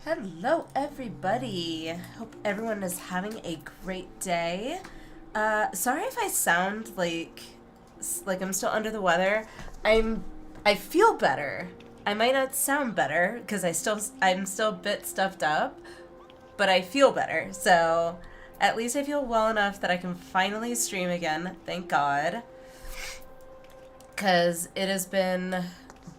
Hello everybody! Hope everyone is having a great day. Sorry if I sound like I'm still under the weather. I feel better. I might not sound better because I'm still a bit stuffed up, but I feel better. So at least I feel well enough that I can finally stream again, thank God. Because it has been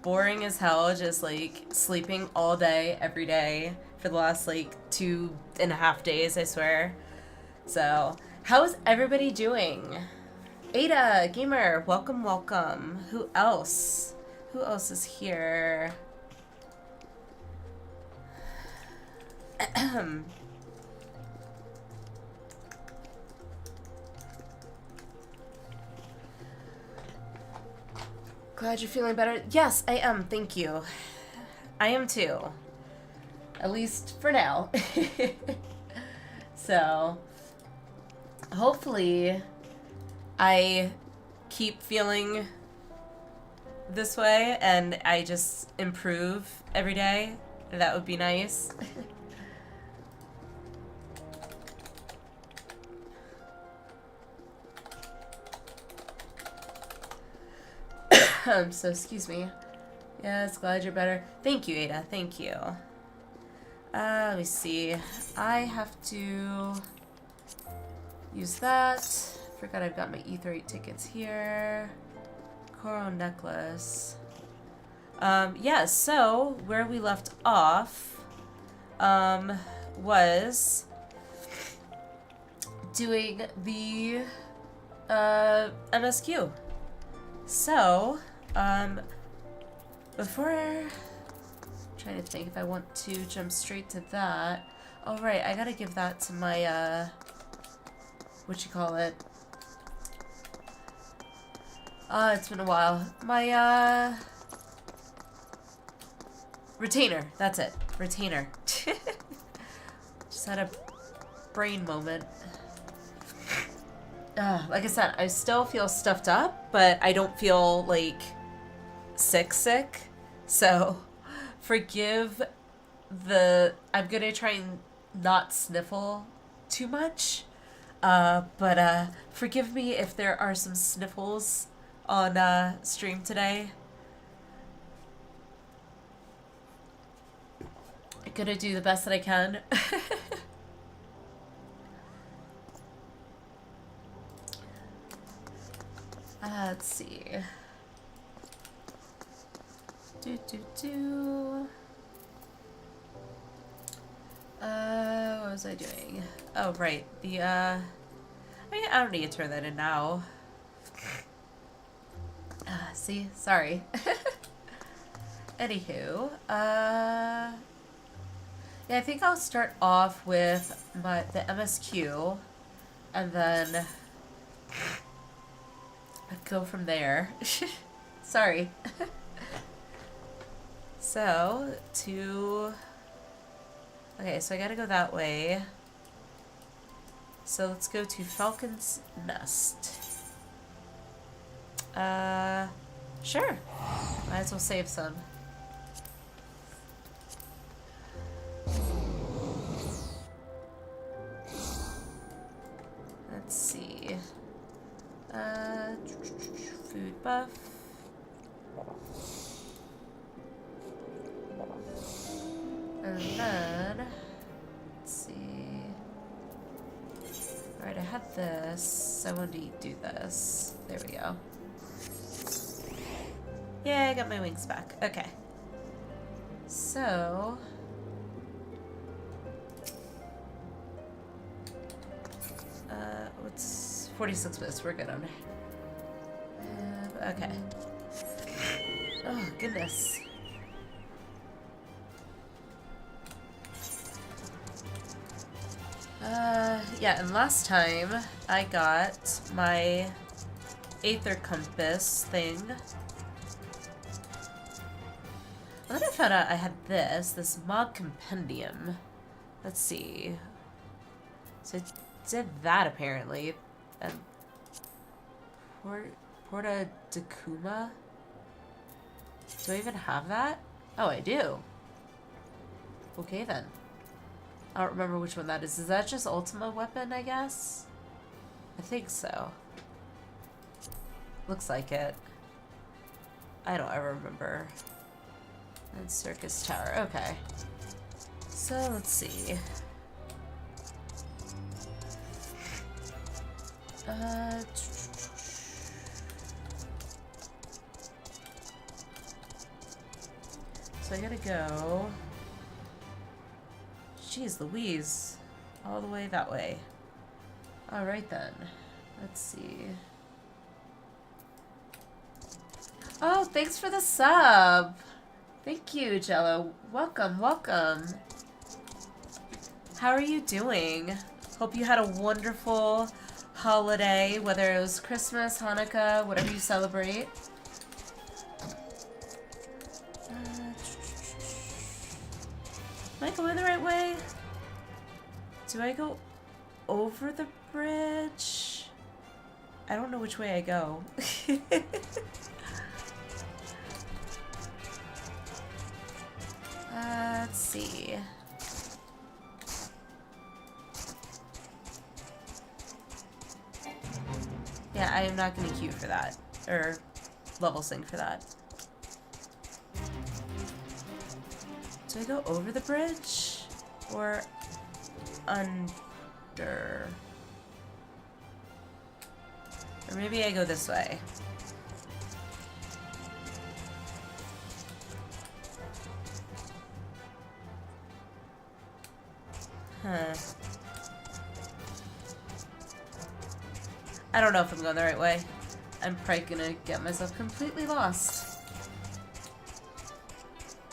boring as hell, just like sleeping all day, every day for the last like 2.5 days, I swear. So, how is everybody doing? Ada, gamer, welcome, welcome. Who else? Who else is here? Glad you're feeling better. Yes, I am. Thank you. I am too. At least for now. So, hopefully, I keep feeling this way and I just improve every day. That would be nice. So excuse me. Yes, glad you're better. Thank you, Ada. Thank you. Let me see. I have to use that. Forgot I've got my Ether8 tickets here. Coral necklace. Yeah, so where we left off was doing the MSQ. So, before I'm trying to think if I want to jump straight to that. Oh right, I gotta give that to my what you call it? It's been a while. My retainer. That's it. Retainer. Just had a brain moment. Like I said, I still feel stuffed up, but I don't feel like sick. So forgive I'm gonna try and not sniffle too much. But forgive me if there are some sniffles on stream today. I'm gonna do the best that I can. Let's see. What was I doing? Oh, right. The, I don't need to turn that in now. See? Sorry. Anywho, yeah, I think I'll start off with the MSQ, and then go from there. Sorry. So, okay, so I gotta go that way. So let's go to Falcon's Nest. Sure. Might as well save some. Let's see. Food buff. And then, let's see. Alright, I had this. I wanted to do this. There we go. Yeah, I got my wings back. Okay. So, what's 46 minutes? We're good on it. Okay. Oh, goodness. Yeah, and last time I got my Aether Compass thing. Then I found out I had this Mod Compendium. Let's see. So I did that apparently. And Porta Decuma? Do I even have that? Oh, I do. Okay then. I don't remember which one that is. Is that just Ultima Weapon, I guess? I think so. Looks like it. I don't ever remember. And Circus Tower. Okay. So, let's see. So I gotta go... Jeez Louise. All the way that way. Alright then. Let's see. Oh, thanks for the sub. Thank you, Jello. Welcome, welcome. How are you doing? Hope you had a wonderful holiday, whether it was Christmas, Hanukkah, whatever you celebrate. Am I going the right way? Do I go over the bridge? I don't know which way I go. Let's see. Yeah, I am not going to queue for that. Or level sync for that. Do I go over the bridge? Or under? Or maybe I go this way. Huh. I don't know if I'm going the right way. I'm probably gonna get myself completely lost.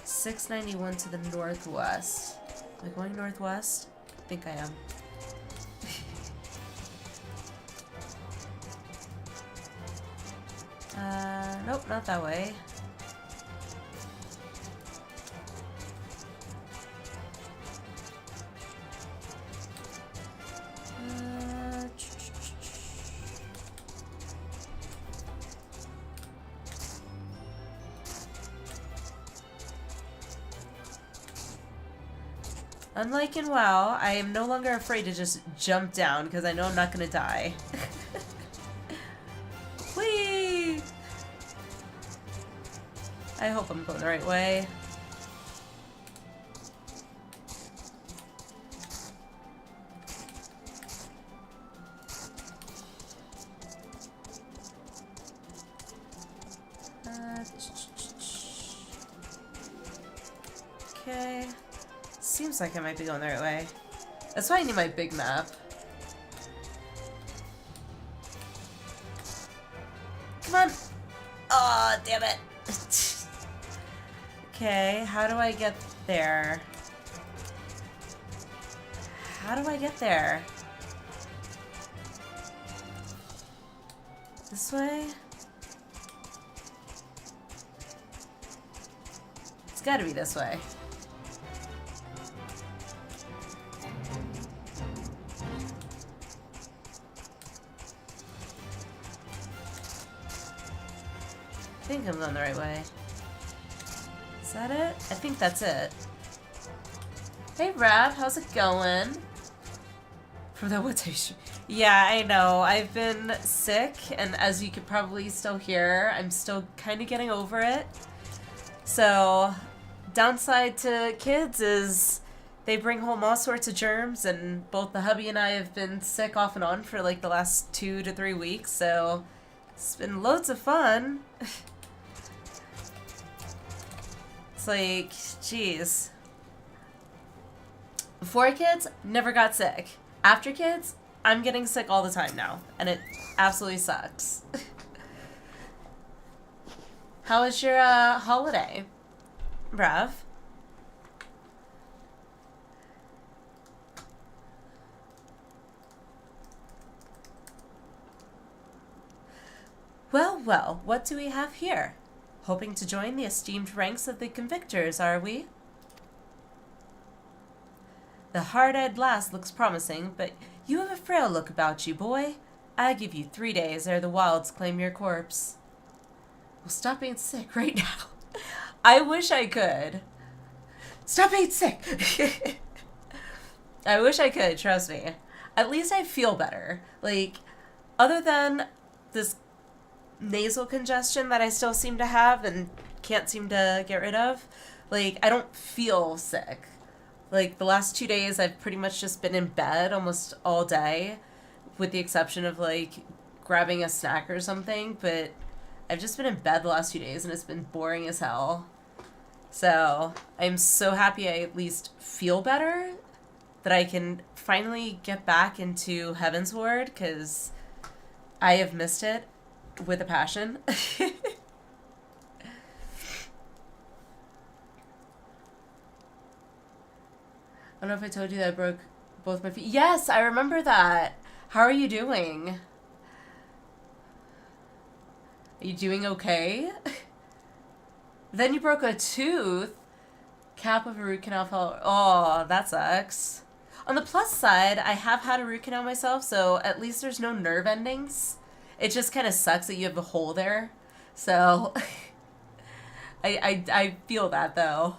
691 to the northwest. Am I going northwest? I think I am. Nope, not that way. Unlike in WoW, I am no longer afraid to just jump down because I know I'm not gonna die. Whee! I hope I'm going the right way. Okay. Seems like I might be going the right way. That's why I need my big map. Come on! Oh, damn it! Okay, how do I get there? How do I get there? This way? It's gotta be this way. I think I'm going the right way. Is that it? I think that's it. Hey Rab, how's it going? From the woods. Yeah, I know. I've been sick, and as you could probably still hear, I'm still kind of getting over it. So, downside to kids is they bring home all sorts of germs, and both the hubby and I have been sick off and on for like the last 2 to 3 weeks, so it's been loads of fun. It's like, jeez. Before kids, never got sick. After kids, I'm getting sick all the time now, and it absolutely sucks. How was your holiday, Rev? Well, well, what do we have here? Hoping to join the esteemed ranks of the convictors, are we? The hard-eyed lass looks promising, but you have a frail look about you, boy. I give you 3 days ere the wilds claim your corpse. Well, stop being sick right now. I wish I could. Stop being sick. I wish I could, trust me. At least I feel better. Like, other than this nasal congestion that I still seem to have and can't seem to get rid of, like, I don't feel sick. Like, the last 2 days I've pretty much just been in bed almost all day, with the exception of, like, grabbing a snack or something, but I've just been in bed the last 2 days and it's been boring as hell. So, I'm so happy I at least feel better, that I can finally get back into Heavensward, because I have missed it with a passion. don't know if I told you that I broke both my feet. Yes, I remember that. How are you doing? Are you doing okay? Then you broke a tooth. Cap of a root canal fell. Oh, that sucks. On the plus side, I have had a root canal myself, so at least there's no nerve endings. It just kind of sucks that you have a hole there. So, I feel that, though.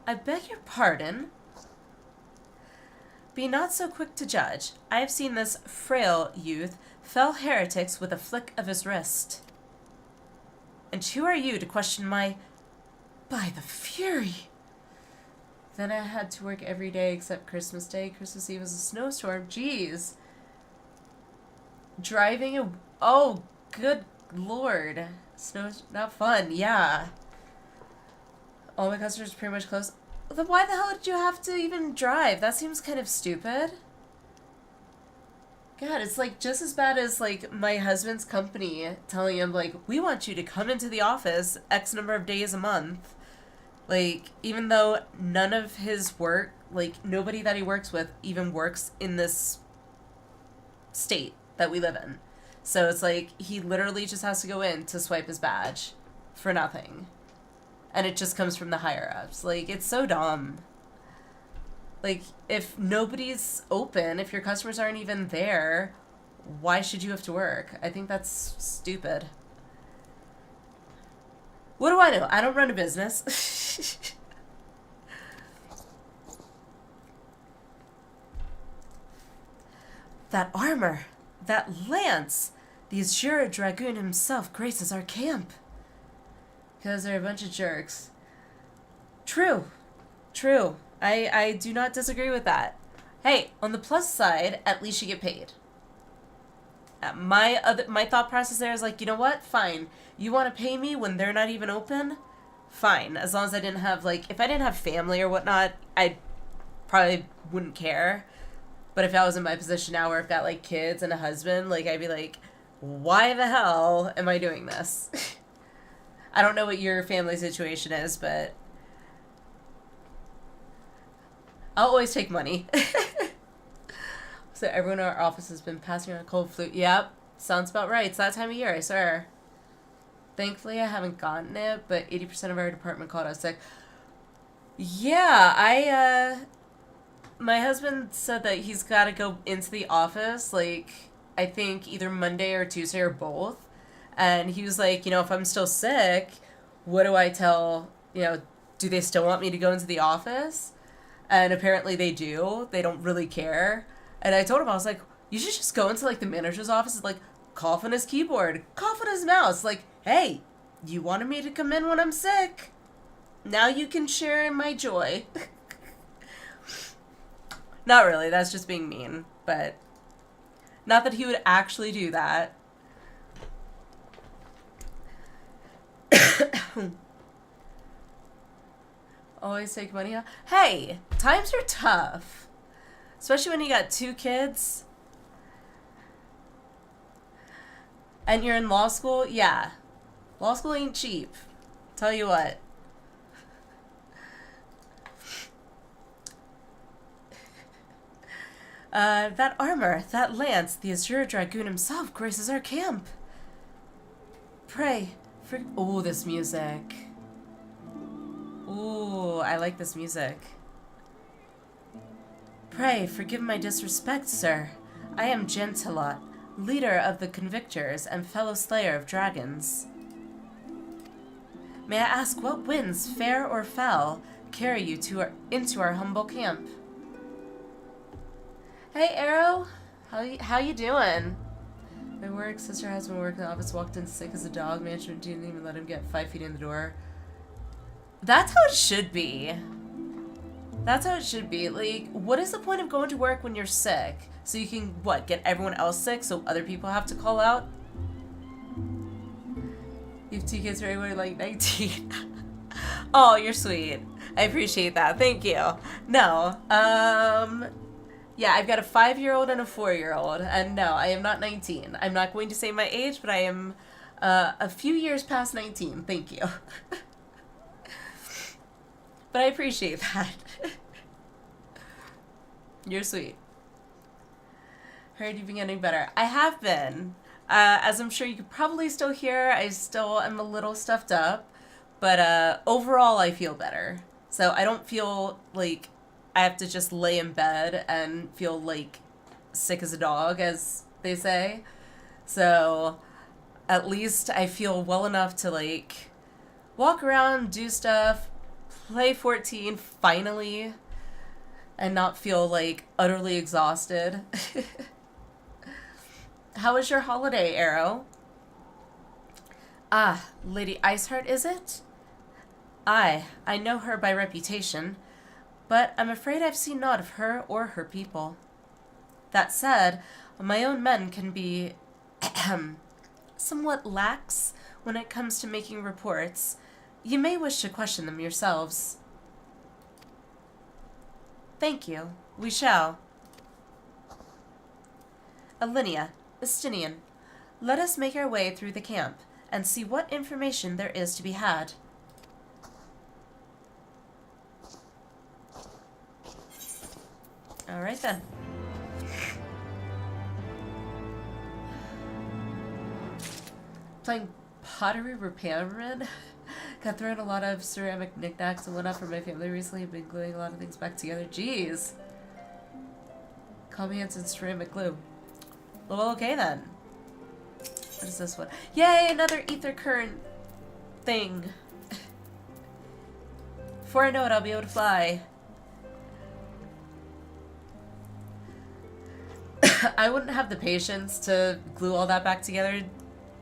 I beg your pardon. Be not so quick to judge. I have seen this frail youth fell heretics with a flick of his wrist. And who are you to question my... By the fury! Then I had to work every day except Christmas Day. Christmas Eve was a snowstorm. Jeez. Driving a... Oh, good lord. Snow... Not fun. Yeah. All my customers are pretty much closed. Then why the hell did you have to even drive? That seems kind of stupid. God, it's like just as bad as like my husband's company telling him like, we want you to come into the office X number of days a month. Like, even though none of his work, like nobody that he works with even works in this state that we live in. So it's like he literally just has to go in to swipe his badge for nothing. And it just comes from the higher ups. Like, it's so dumb. Like, if nobody's open, if your customers aren't even there, why should you have to work? I think that's stupid. What do I know? I don't run a business. That armor, that lance, the Azure Dragoon himself graces our camp. Because they're a bunch of jerks. True. True. I do not disagree with that. Hey, on the plus side, at least you get paid. My thought process there is like, you know what? Fine. You want to pay me when they're not even open? Fine. As long as I didn't have, like, if I didn't have family or whatnot, I probably wouldn't care. But if I was in my position now where I've got, like, kids and a husband, like, I'd be like, why the hell am I doing this? I don't know what your family situation is, but I'll always take money. So everyone in our office has been passing around a cold flu. Yep, sounds about right. It's that time of year, I swear. Thankfully, I haven't gotten it, but 80% of our department called us sick. Yeah, my husband said that he's got to go into the office, like, I think either Monday or Tuesday or both. And he was like, you know, if I'm still sick, what do I tell, you know, do they still want me to go into the office? And apparently they do. They don't really care. And I told him, I was like, you should just go into, like, the manager's office and, like, cough on his keyboard, cough on his mouse. Like, hey, you wanted me to come in when I'm sick. Now you can share in my joy. Not really. That's just being mean. But not that he would actually do that. Always take money out. Hey, times are tough. Especially when you got 2 kids. And you're in law school. Yeah. Law school ain't cheap. Tell you what. That armor, that lance, the Azure Dragoon himself graces our camp. Pray for... Ooh, this music. Ooh, I like this music. Pray, forgive my disrespect, sir. I am Gentilot, leader of the Convictors and fellow slayer of dragons. May I ask what winds, fair or foul, carry you into our humble camp? Hey, Arrow. How you doing? My work sister has been working in the office, walked in sick as a dog. Management didn't even let him get 5 feet in the door. That's how it should be. That's how it should be. Like, what is the point of going to work when you're sick? So you can, what, get everyone else sick so other people have to call out? You have 2 kids for everyone like 19. Oh, you're sweet. I appreciate that. Thank you. No, Yeah, I've got a 5-year-old and a 4-year-old, and no, I am not 19. I'm not going to say my age, but I am a few years past 19. Thank you. But I appreciate that. You're sweet. Heard you've been getting better. I have been. As I'm sure you could probably still hear, I still am a little stuffed up, but overall I feel better. So I don't feel like I have to just lay in bed and feel like sick as a dog, as they say. So at least I feel well enough to like walk around, do stuff, play 14 finally, and not feel like utterly exhausted. How was your holiday, Arrow? Ah, Lady Iceheart, is it? I know her by reputation, but I'm afraid I've seen naught of her or her people. That said, my own men can be somewhat lax when it comes to making reports. You may wish to question them yourselves. Thank you. We shall. Alliniea, Estinian, let us make our way through the camp and see what information there is to be had. Alright then. Playing pottery repairman. Got thrown a lot of ceramic knickknacks and whatnot for my family recently. I've been gluing a lot of things back together. Jeez. Call me Hanson ceramic glue. Well, okay then. What is this one? Yay, another ether current thing. Before I know it, I'll be able to fly. I wouldn't have the patience to glue all that back together,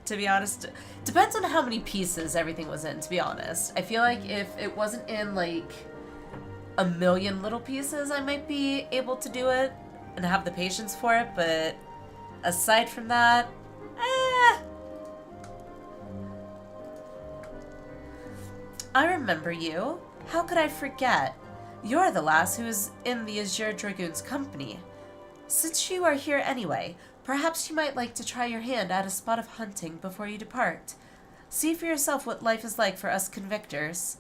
to be honest. Depends on how many pieces everything was in, to be honest. I feel like if it wasn't in, like, a million little pieces, I might be able to do it and have the patience for it, but aside from that, I remember you. How could I forget? You're the lass who is in the Azure Dragoon's company. Since you are here anyway, perhaps you might like to try your hand at a spot of hunting before you depart. See for yourself what life is like for us convictors.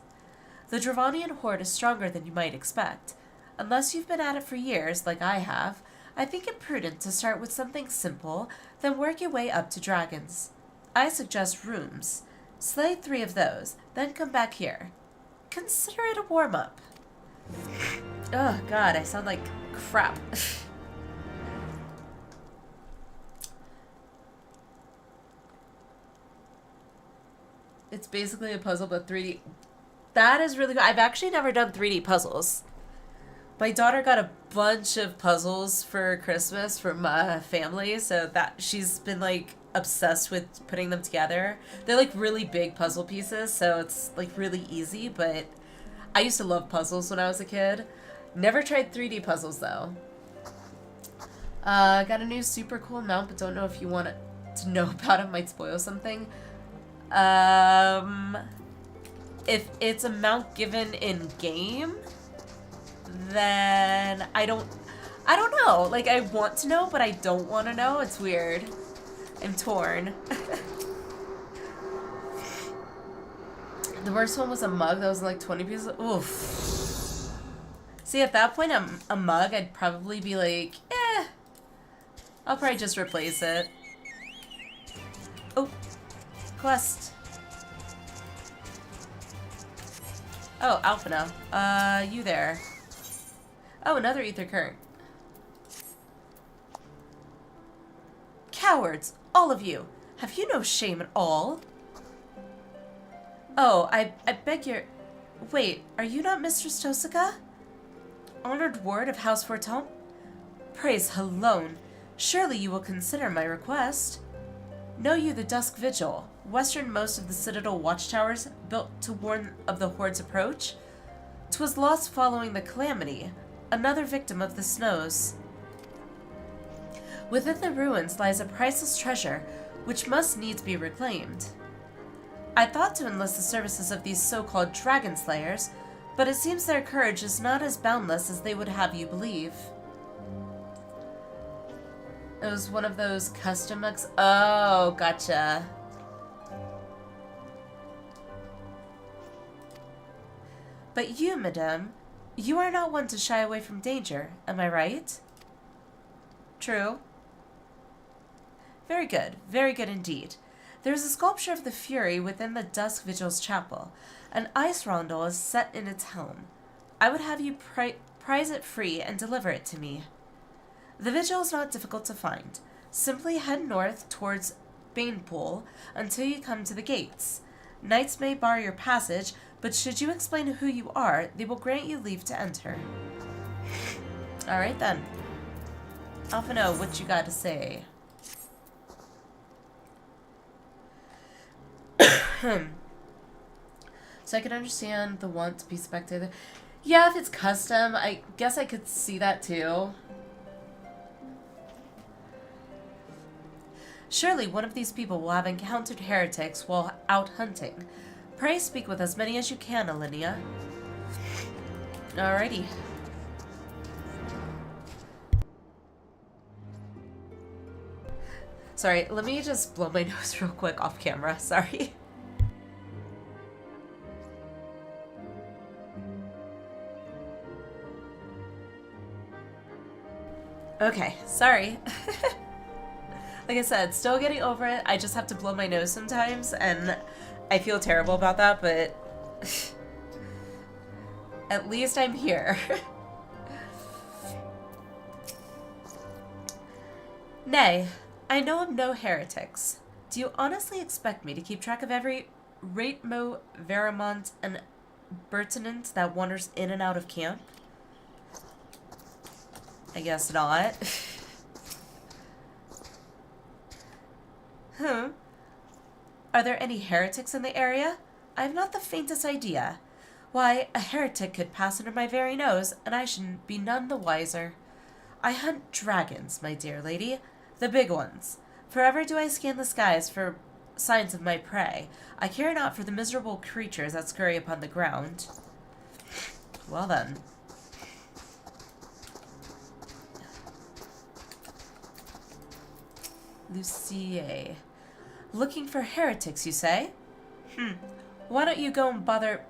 The Dravanian horde is stronger than you might expect. Unless you've been at it for years, like I have, I think it prudent to start with something simple, then work your way up to dragons. I suggest rooms. Slay 3 of those, then come back here. Consider it a warm-up. Oh god, I sound like crap. It's basically a puzzle, but 3D. That is really good. I've actually never done 3D puzzles. My daughter got a bunch of puzzles for Christmas from family, so that she's been like obsessed with putting them together. They're like really big puzzle pieces, so it's like really easy, but I used to love puzzles when I was a kid. Never tried 3D puzzles though. Got a new super cool mount, but don't know if you want to know about it. Might spoil something. If it's a mount given in game, then I don't know. Like, I want to know, but I don't want to know. It's weird. I'm torn. The worst one was a mug that was like 20 pieces. Oof. See, at that point, a mug, I'd probably be like, I'll probably just replace it. Oh. Quest. Oh, Alphina. You there. Oh, another ether current. Cowards! All of you! Have you no shame at all? Oh, I beg your... Wait, are you not Mistress Tosaka? Honored ward of House Forton? Praise Halone. Surely you will consider my request. Know you the Dusk Vigil, westernmost of the Citadel watchtowers, built to warn of the Horde's approach? 'Twas lost following the calamity, another victim of the snows. Within the ruins lies a priceless treasure, which must needs be reclaimed. I thought to enlist the services of these so-called dragon slayers, but it seems their courage is not as boundless as they would have you believe. It was one of those custom Oh, gotcha. But you, madame, you are not one to shy away from danger, am I right? True. Very good indeed. There is a sculpture of the Fury within the Dusk Vigil's chapel. An ice rondel is set in its helm. I would have you prize it free and deliver it to me. The Vigil is not difficult to find. Simply head north towards Banepool until you come to the gates. Knights may bar your passage, but should you explain who you are, they will grant you leave to enter. Alright then. Off and know what you got to say. So I can understand the want to be spectator. Yeah, if it's custom, I guess I could see that too. Surely one of these people will have encountered heretics while out hunting. Pray speak with as many as you can, Alliniea. Alrighty. Sorry, let me just blow my nose real quick off camera. Sorry. Okay, sorry. Like I said, still getting over it. I just have to blow my nose sometimes, and I feel terrible about that, but at least I'm here. Nay, I know of no heretics. Do you honestly expect me to keep track of every Raitmo, Veramont, and Bertinant that wanders in and out of camp? I guess not. Are there any heretics in the area? I have not the faintest idea. Why, a heretic could pass under my very nose, and I should be none the wiser. I hunt dragons, my dear lady. The big ones. Forever do I scan the skies for signs of my prey. I care not for the miserable creatures that scurry upon the ground. Well then. Lucie. Looking for heretics, you say? Why don't you go and bother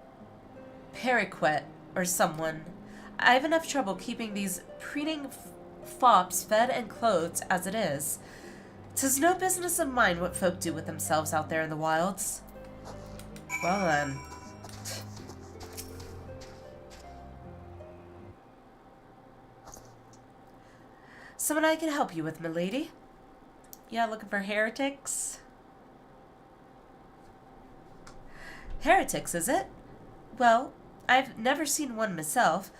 Periquet or someone? I have enough trouble keeping these preening fops fed and clothed as it is. 'Tis no business of mine what folk do with themselves out there in the wilds. Well then. Someone I can help you with, milady? Yeah, looking for heretics? Heretics, is it? Well, I've never seen one myself,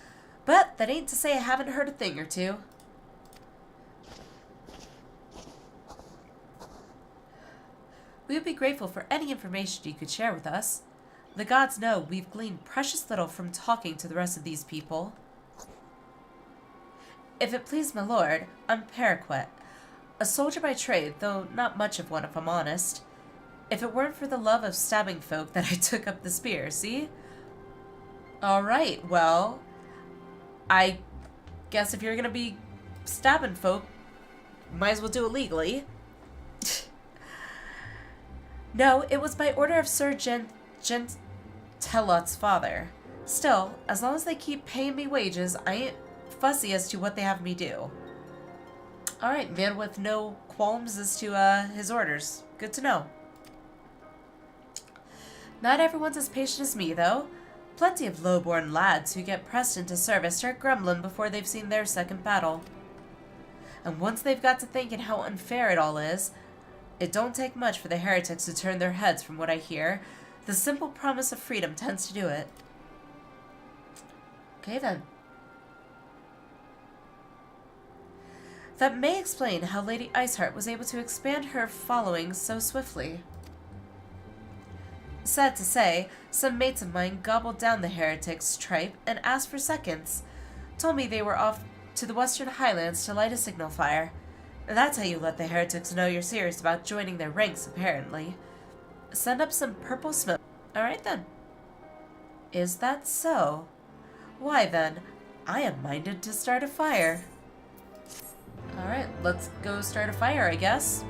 but that ain't to say I haven't heard a thing or two. We would be grateful for any information you could share with us. The gods know we've gleaned precious little from talking to the rest of these people. If it please my lord, I'm Periquet. A soldier by trade, though not much of one if I'm honest. If it weren't for the love of stabbing folk that I took up the spear, see? Alright, well, I guess if you're gonna be stabbing folk, might as well do it legally. No, it was by order of Sir Gentelot's father. Still, as long as they keep paying me wages, I ain't fussy as to what they have me do. Alright, man with no qualms as to his orders. Good to know. Not everyone's as patient as me, though. Plenty of low-born lads who get pressed into service start grumbling before they've seen their second battle. And once they've got to thinking how unfair it all is, it don't take much for the heretics to turn their heads from what I hear. The simple promise of freedom tends to do it. Okay, then. That may explain how Lady Iceheart was able to expand her following so swiftly. Sad to say, some mates of mine gobbled down the heretics' tripe and asked for seconds. Told me they were off to the Western Highlands to light a signal fire. That's how you let the heretics know you're serious about joining their ranks, apparently. Send up some purple smoke. Alright then. Is that so? Why then, I am minded to start a fire. Alright, let's go start a fire, I guess.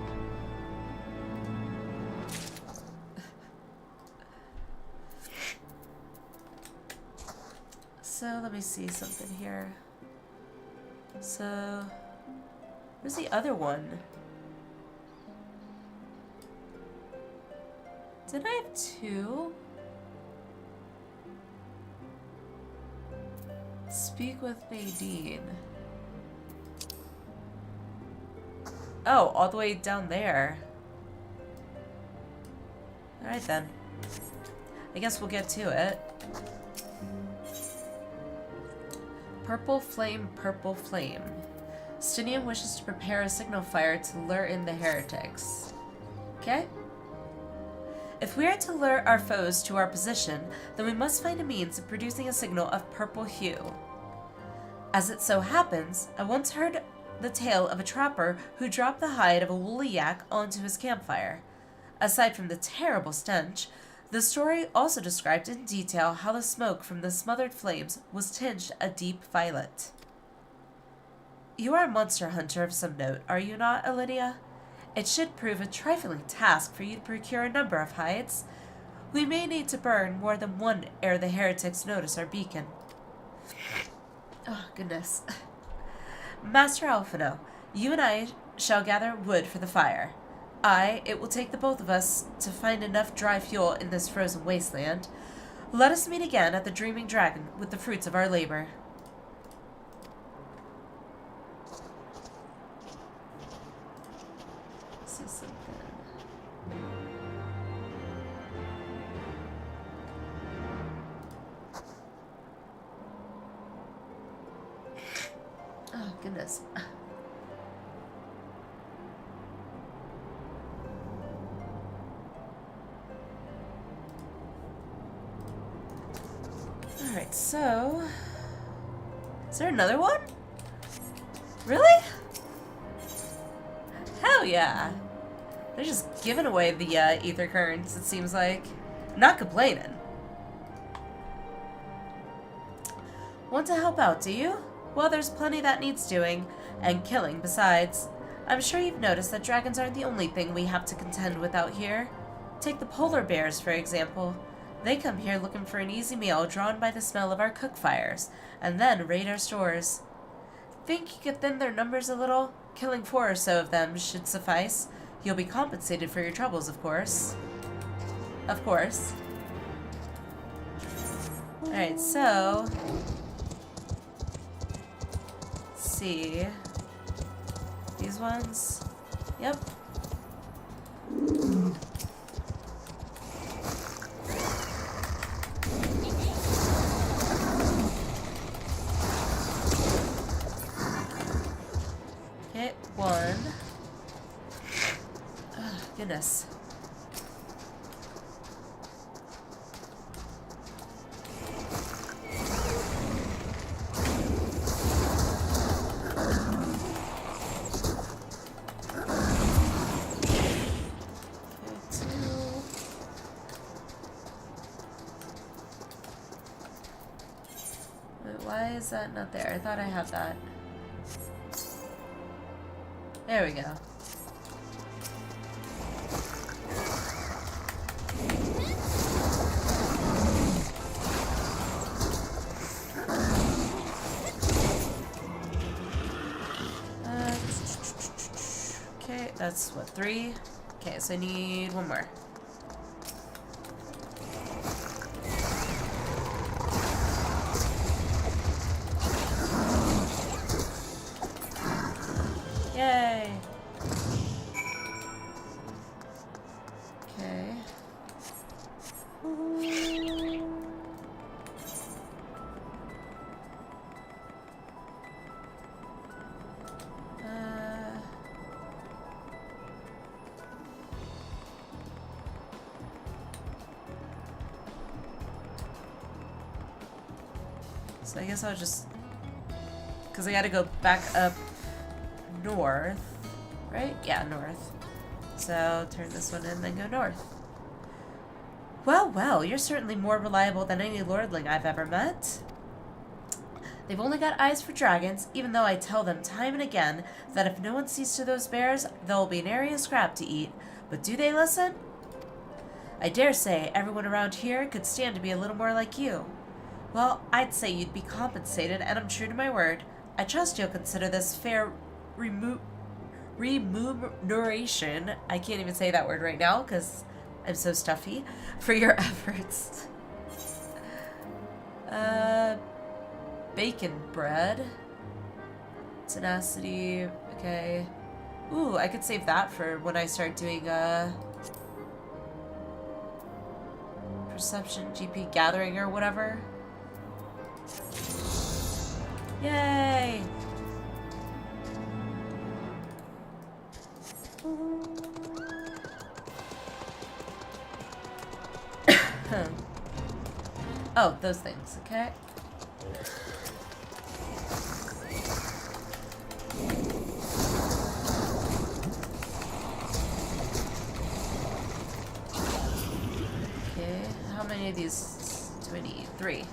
So, let me see something here. So, where's the other one? Did I have two? Speak with Nadine. Oh, all the way down there. Alright then. I guess we'll get to it. Purple flame, purple flame. Stinium wishes to prepare a signal fire to lure in the heretics. Okay? If we are to lure our foes to our position, then we must find a means of producing a signal of purple hue. As it so happens, I once heard the tale of a trapper who dropped the hide of a woolly yak onto his campfire. Aside from the terrible stench, the story also described in detail how the smoke from the smothered flames was tinged a deep violet. You are a monster hunter of some note, are you not, Alliniea? It should prove a trifling task for you to procure a number of hides. We may need to burn more than one ere the heretics notice our beacon. Oh, goodness. Master Alphino, you and I shall gather wood for the fire. It will take the both of us to find enough dry fuel in this frozen wasteland. Let us meet again at the Dreaming Dragon with the fruits of our labor. See something. Oh, goodness. Alright, so... Is there another one? Really? Hell yeah! They're just giving away the ether currents, it seems like. Not complaining. Want to help out, do you? Well, there's plenty that needs doing, and killing besides. I'm sure you've noticed that dragons aren't the only thing we have to contend with out here. Take the polar bears, for example. They come here looking for an easy meal drawn by the smell of our cook fires, and then raid our stores. Think you could thin their numbers a little? Killing 4 or so of them should suffice. You'll be compensated for your troubles, of course. Of course. Alright, so... Let's see... These ones? Yep. Hit 1. Oh, goodness. Why is that not there? I thought I had that. There we go. Okay, that's what, 3? Okay, so I need one more. Yay! Okay. So I guess I'll just... Because I gotta go back up north, right? Yeah, north. So turn this one in, then go north. Well, well, you're certainly more reliable than any lordling I've ever met. They've only got eyes for dragons, even though I tell them time and again that if no one sees to those bears, there will be an area of scrap to eat. But do they listen? I dare say everyone around here could stand to be a little more like you. Well, I'd say you'd be compensated, and I'm true to my word. I trust you'll consider this fair remuneration, I can't even say that word right now because I'm so stuffy, for your efforts. Bacon bread. Tenacity, okay. Ooh, I could save that for when I start doing, Perception, GP gathering or whatever. Yay! Oh, those things, okay. Okay, how many of these do I need? 3.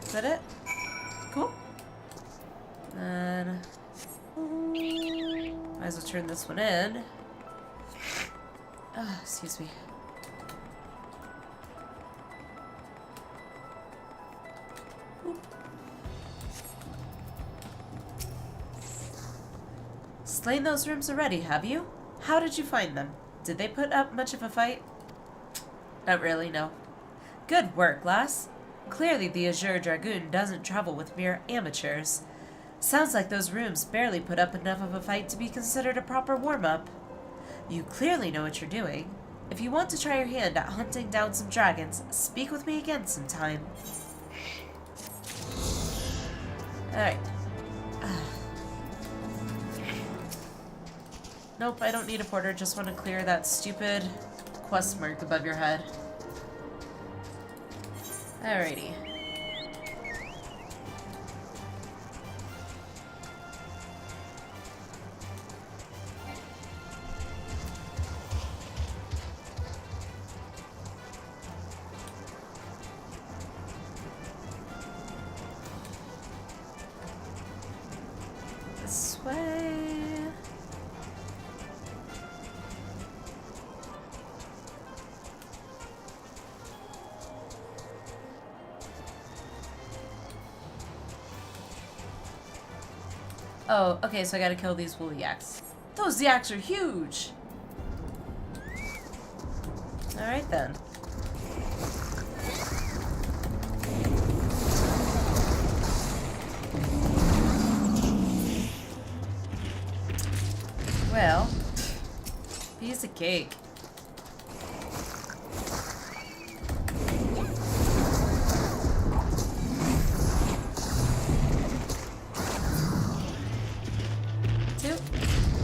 Is that it? Cool. And might as well turn this one in. Oh, excuse me. Slain those rooms already, have you? How did you find them? Did they put up much of a fight? Not really, no. Good work, lass. Clearly the Azure Dragoon doesn't travel with mere amateurs. Sounds like those rooms barely put up enough of a fight to be considered a proper warm-up. You clearly know what you're doing. If you want to try your hand at hunting down some dragons, speak with me again sometime. Alright. Nope, I don't need a porter, just want to clear that stupid quest mark above your head. Alrighty. This way. Oh, okay, so I gotta kill these woolly yaks. Those yaks are huge! Alright then. Well, piece of cake.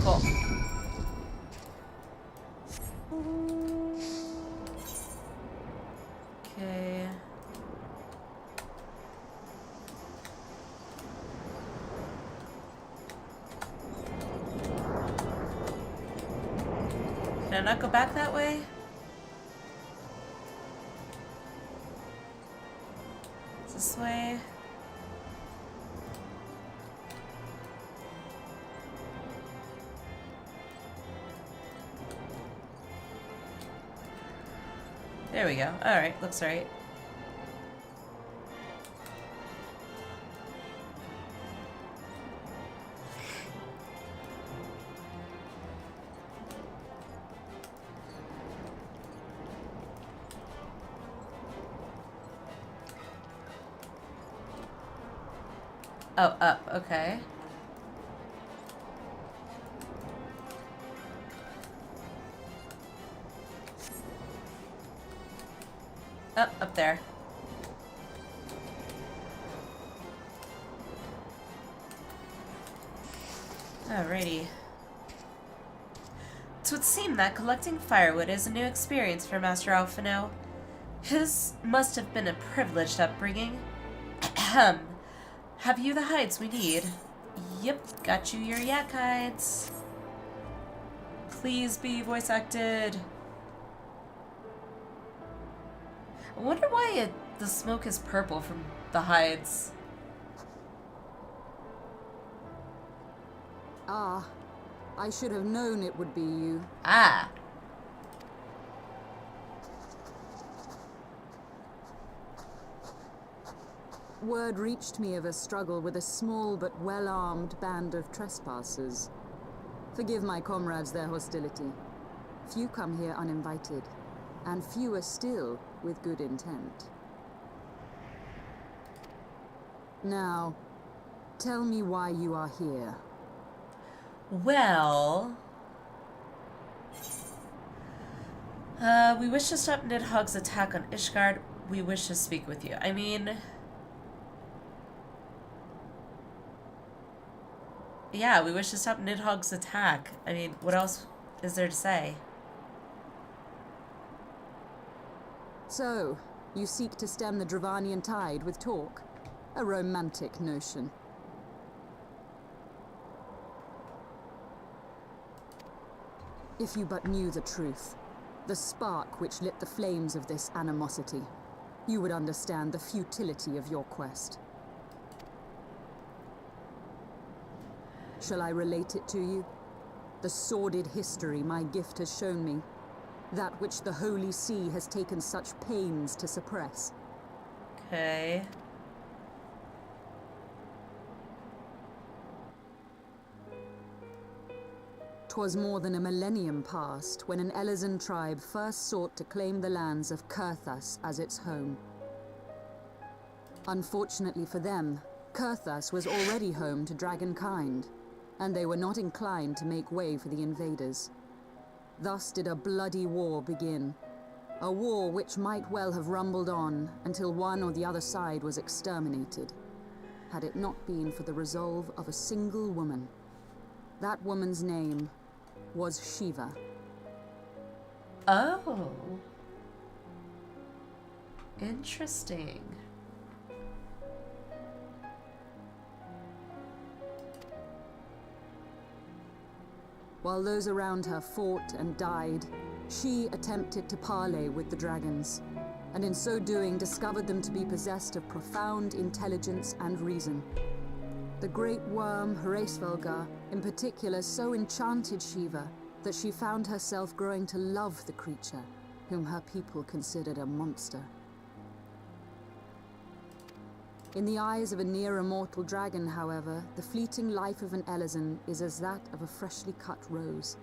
Cool. Okay. Can I not go back that way? It's this way. There we go. Alright, looks right. Oh, up, okay. Up there. Alrighty. It would seem that collecting firewood is a new experience for Master Alphino. His must have been a privileged upbringing. Ahem. Have you the hides we need? Yep, got you your yak hides. Please be voice acted. I wonder why the smoke is purple from the hides. Ah, I should have known it would be you. Ah. Word reached me of a struggle with a small but well-armed band of trespassers. Forgive my comrades their hostility. Few come here uninvited, and fewer still with good intent. Now, tell me why you are here. Well... we wish to stop Nidhogg's attack on Ishgard. We wish to speak with you. I mean... yeah, we wish to stop Nidhogg's attack. I mean, what else is there to say? So, you seek to stem the Dravanian tide with talk? A romantic notion. If you but knew the truth, the spark which lit the flames of this animosity, you would understand the futility of your quest. Shall I relate it to you? The sordid history my gift has shown me, that which the Holy See has taken such pains to suppress. Okay. 'Twas more than a millennium past when an Ellazan tribe first sought to claim the lands of Kurthas as its home. Unfortunately for them, Kurthas was already home to dragonkind, and they were not inclined to make way for the invaders. Thus did a bloody war begin, a war which might well have rumbled on until one or the other side was exterminated, had it not been for the resolve of a single woman. That woman's name was Shiva. Oh. Interesting. While those around her fought and died, she attempted to parley with the dragons, and in so doing discovered them to be possessed of profound intelligence and reason. The great worm, Heavensward, in particular so enchanted Shiva that she found herself growing to love the creature, whom her people considered a monster. In the eyes of a near-immortal dragon, however, the fleeting life of an Ellazan is as that of a freshly cut rose.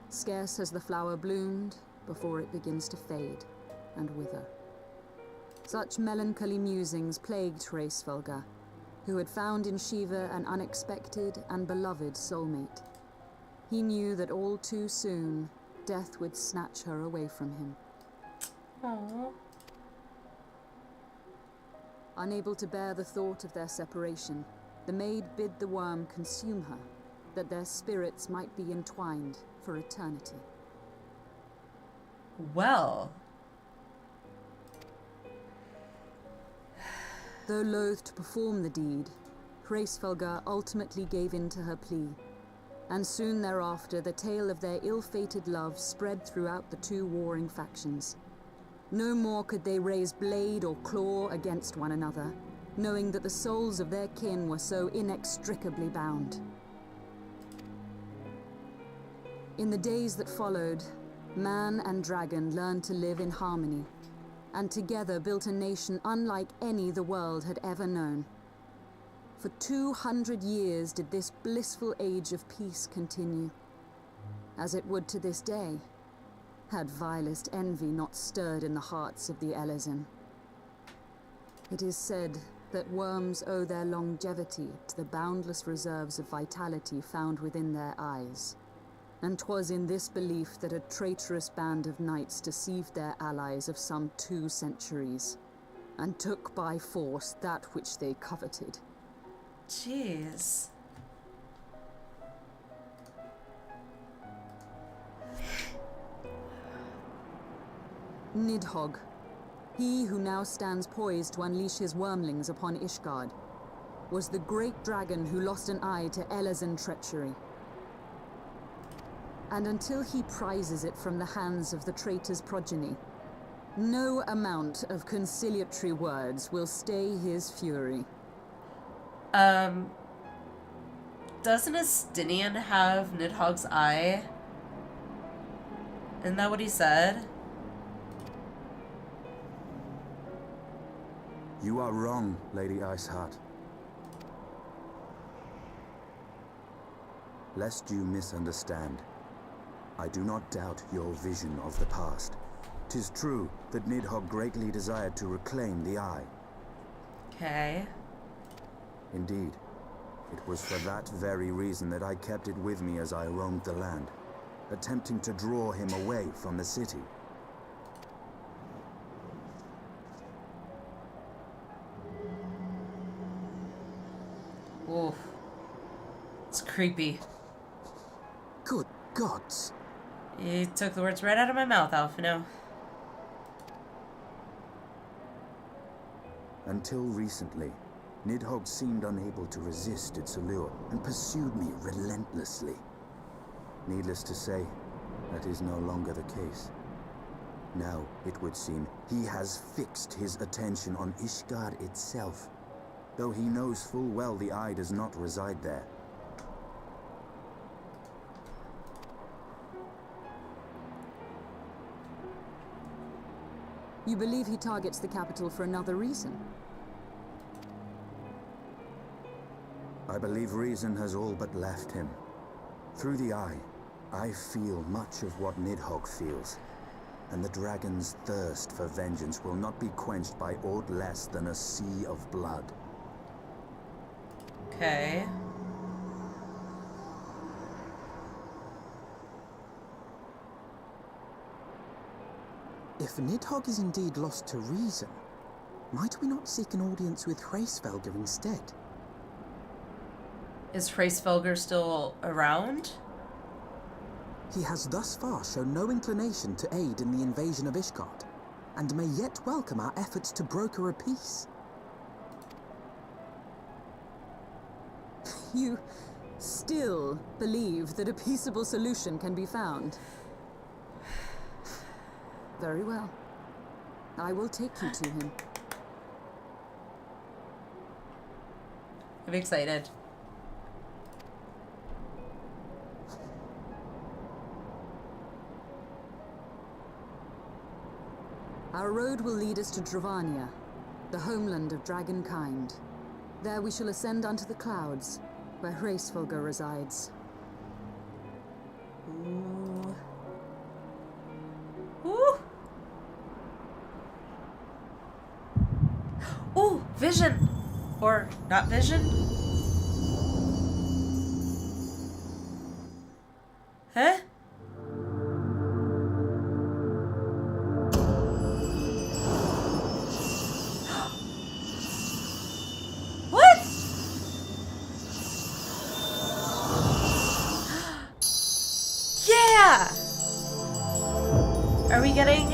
Scarce has the flower bloomed before it begins to fade and wither. Such melancholy musings plagued Heavensward, who had found in Shiva an unexpected and beloved soulmate. He knew that all too soon, death would snatch her away from him. Aww. Unable to bear the thought of their separation, the maid bid the worm consume her, that their spirits might be entwined for eternity. Well. Though loath to perform the deed, Heavensward ultimately gave in to her plea, and soon thereafter the tale of their ill-fated love spread throughout the two warring factions. No more could they raise blade or claw against one another, knowing that the souls of their kin were so inextricably bound. In the days that followed, man and dragon learned to live in harmony, and together built a nation unlike any the world had ever known. For 200 years did this blissful age of peace continue, as it would to this day, had vilest envy not stirred in the hearts of the Ellazan. It is said that worms owe their longevity to the boundless reserves of vitality found within their eyes, and 'twas in this belief that a traitorous band of knights deceived their allies of some 2 centuries, and took by force that which they coveted. Jeez. Nidhogg, He who now stands poised to unleash his wormlings upon Ishgard was the great dragon who lost an eye to Elazin treachery. And until he prizes it from the hands of the traitor's progeny, no amount of conciliatory words will stay his fury. Doesn't Estinian have Nidhogg's eye? Isn't that what he said? You are wrong, Lady Iceheart. Lest you misunderstand, I do not doubt your vision of the past. 'Tis true that Nidhogg greatly desired to reclaim the eye. Okay. Indeed, it was for that very reason that I kept it with me as I roamed the land, attempting to draw him away from the city. Oof. It's creepy. Good gods! You took the words right out of my mouth, Alphino. Until recently, Nidhogg seemed unable to resist its allure and pursued me relentlessly. Needless to say, that is no longer the case. Now, it would seem, he has fixed his attention on Ishgard itself, though he knows full well the eye does not reside there. You believe he targets the capital for another reason? I believe reason has all but left him. Through the eye, I feel much of what Nidhogg feels, and the dragon's thirst for vengeance will not be quenched by aught less than a sea of blood. Okay. If Nidhogg is indeed lost to reason, might we not seek an audience with Hraesvelgr instead? Is Hraesvelgr still around? He has thus far shown no inclination to aid in the invasion of Ishgard, and may yet welcome our efforts to broker a peace. You still believe that a peaceable solution can be found? Very well. I will take you to him. I'm excited. Our road will lead us to Dravania, the homeland of dragonkind. There we shall ascend unto the clouds, where Hraesvelgr resides. Ooh. Ooh. Ooh, vision! Or not vision? Huh? What? Yeah! Are we getting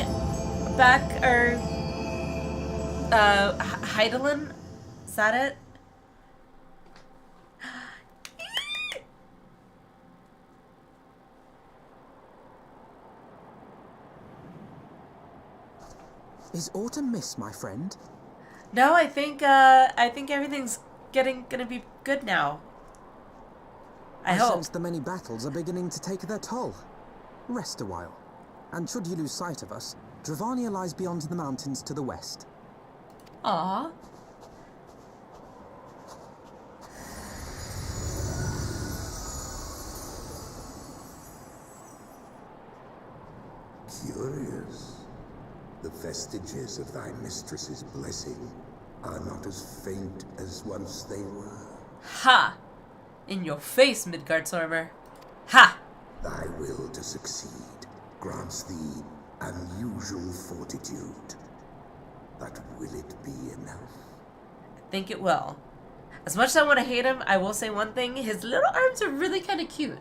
back our Heidelin? Is that it? Is autumn mist, my friend? No, I think everything's gonna be good now. I hope. sense the many battles are beginning to take their toll. Rest a while, and should you lose sight of us, Dravania lies beyond the mountains to the west. Aww. Curious. The vestiges of thy mistress's blessing are not as faint as once they were. Ha! In your face, Midgardsormr. Ha! Thy will to succeed grants thee unusual fortitude. But will it be enough? I think it will. As much as I want to hate him, I will say one thing. His little arms are really kind of cute.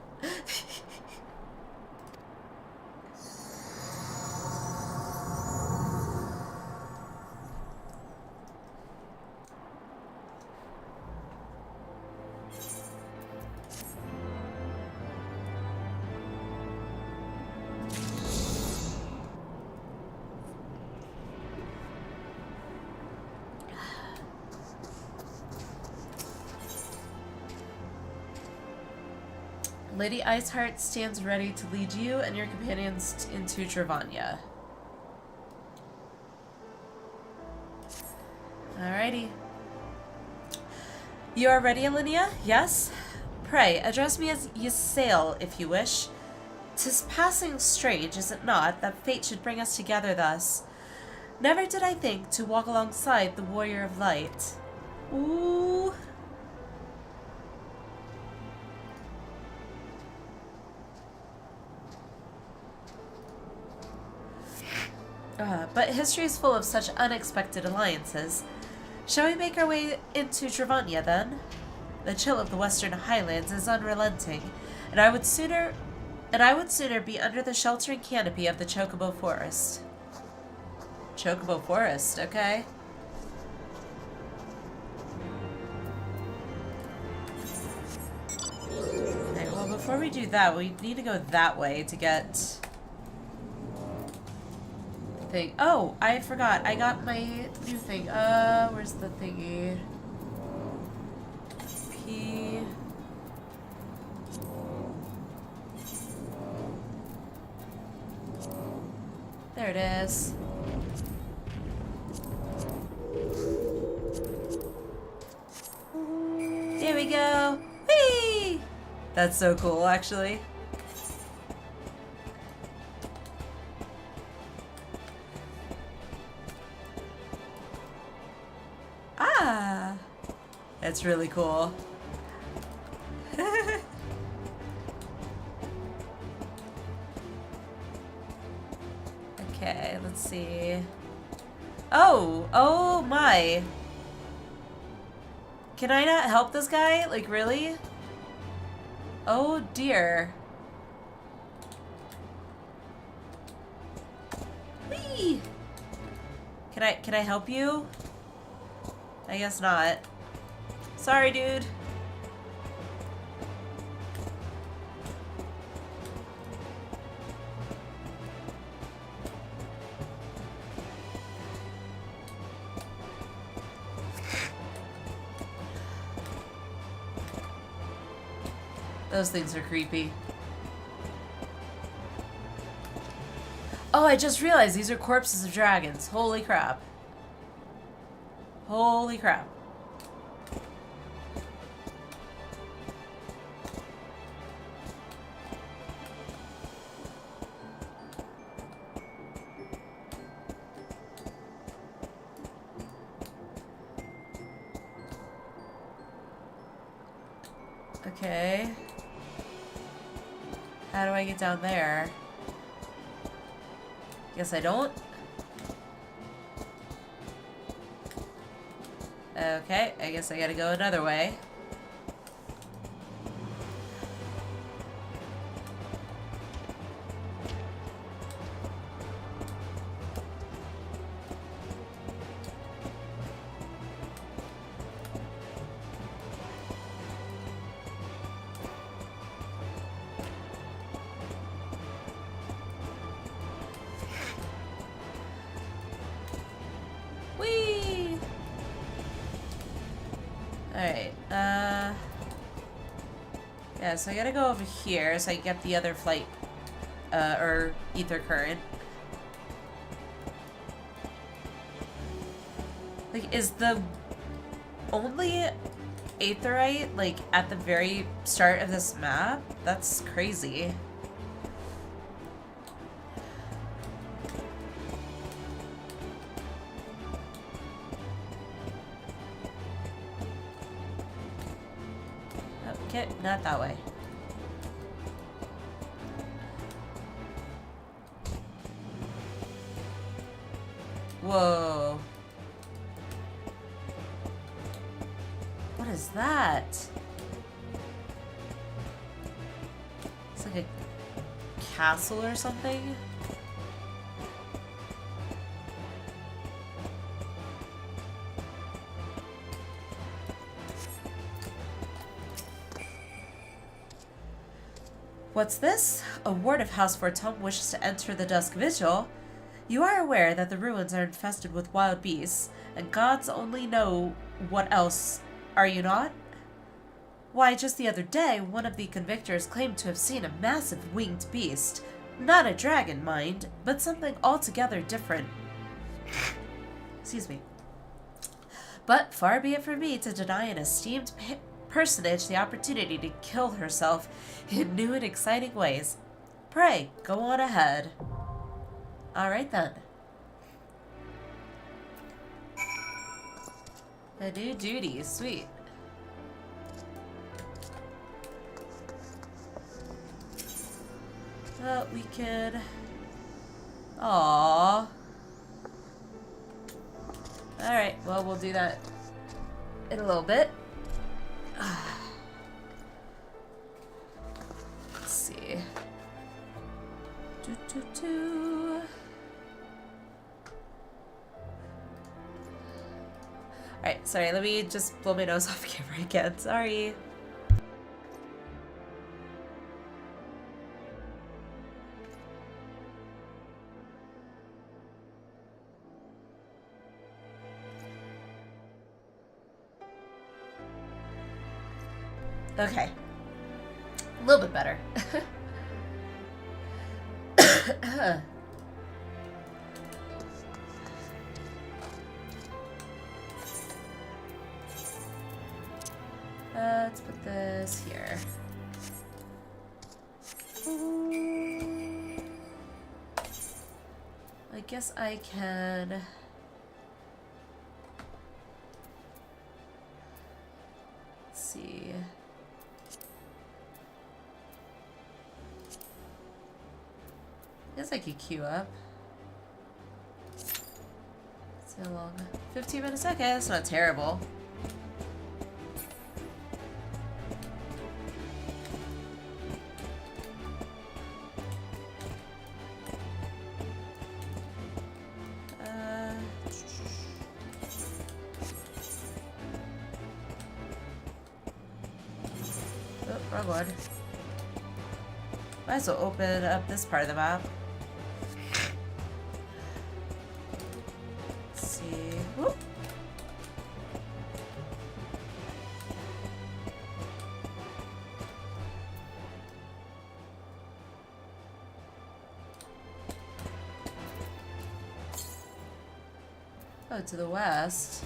Lady Iceheart stands ready to lead you and your companions into Travania. Alrighty. You are ready, Alliniea? Yes? Pray, address me as Ysayle, if you wish. 'Tis passing strange, is it not, that fate should bring us together thus? Never did I think to walk alongside the Warrior of Light. Ooh. But history is full of such unexpected alliances. Shall we make our way into Travania, then? The chill of the Western Highlands is unrelenting, and I would sooner be under the sheltering canopy of the Chocobo Forest. Chocobo Forest, okay. Okay, well, before we do that, we need to go that way to get... thing. Oh, I forgot. I got my new thing. Where's the thingy? P. There it is. There we go. Whee! That's so cool, actually. That's really cool. Okay, let's see. Oh my. Can I not help this guy? Like, really? Oh dear. Whee! Can I help you? I guess not. Sorry, dude. Those things are creepy. Oh, I just realized these are corpses of dragons. Holy crap. Holy crap. Okay. How do I get down there? Guess I don't. Okay, I guess I gotta go another way. Alright, yeah, so I gotta go over here so I can get the other flight, or ether current. Like, is the only aetherite, like, at the very start of this map? That's crazy. Okay, not that way. Whoa. What is that? It's like a castle or something? What's this? A ward of House Fortum wishes to enter the Dusk Vigil. You are aware that the ruins are infested with wild beasts, and gods only know what else, are you not? Why, just the other day, one of the convictors claimed to have seen a massive winged beast. Not a dragon, mind, but something altogether different. Excuse me. But far be it from me to deny an esteemed personage the opportunity to kill herself in new and exciting ways. Pray, go on ahead. Alright then. A new duty, sweet. Well, we could... Aww. Alright, well, we'll do that in a little bit. Let's see. Alright, sorry, let me just blow my nose off camera again. Sorry. Okay. A little bit better. Let's put this here. I guess I can... Let's see... I guess I could queue up. See how long? 15 minutes? Okay, that's not terrible. Oh, wrong one. Might as well open up this part of the map. Whoop. Oh, to the west.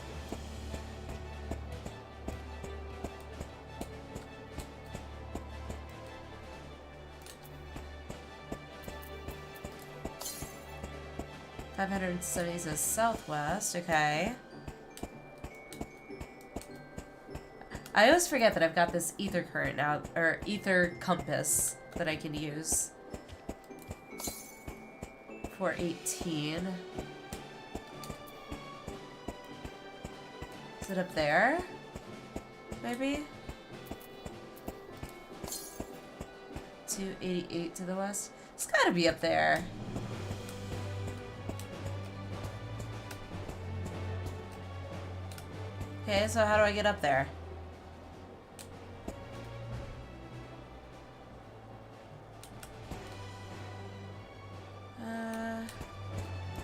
$570 is southwest, okay. I always forget that I've got this ether current now, or ether compass that I can use. 418. Is it up there? Maybe? 288 to the west. It's gotta be up there. Okay, so how do I get up there?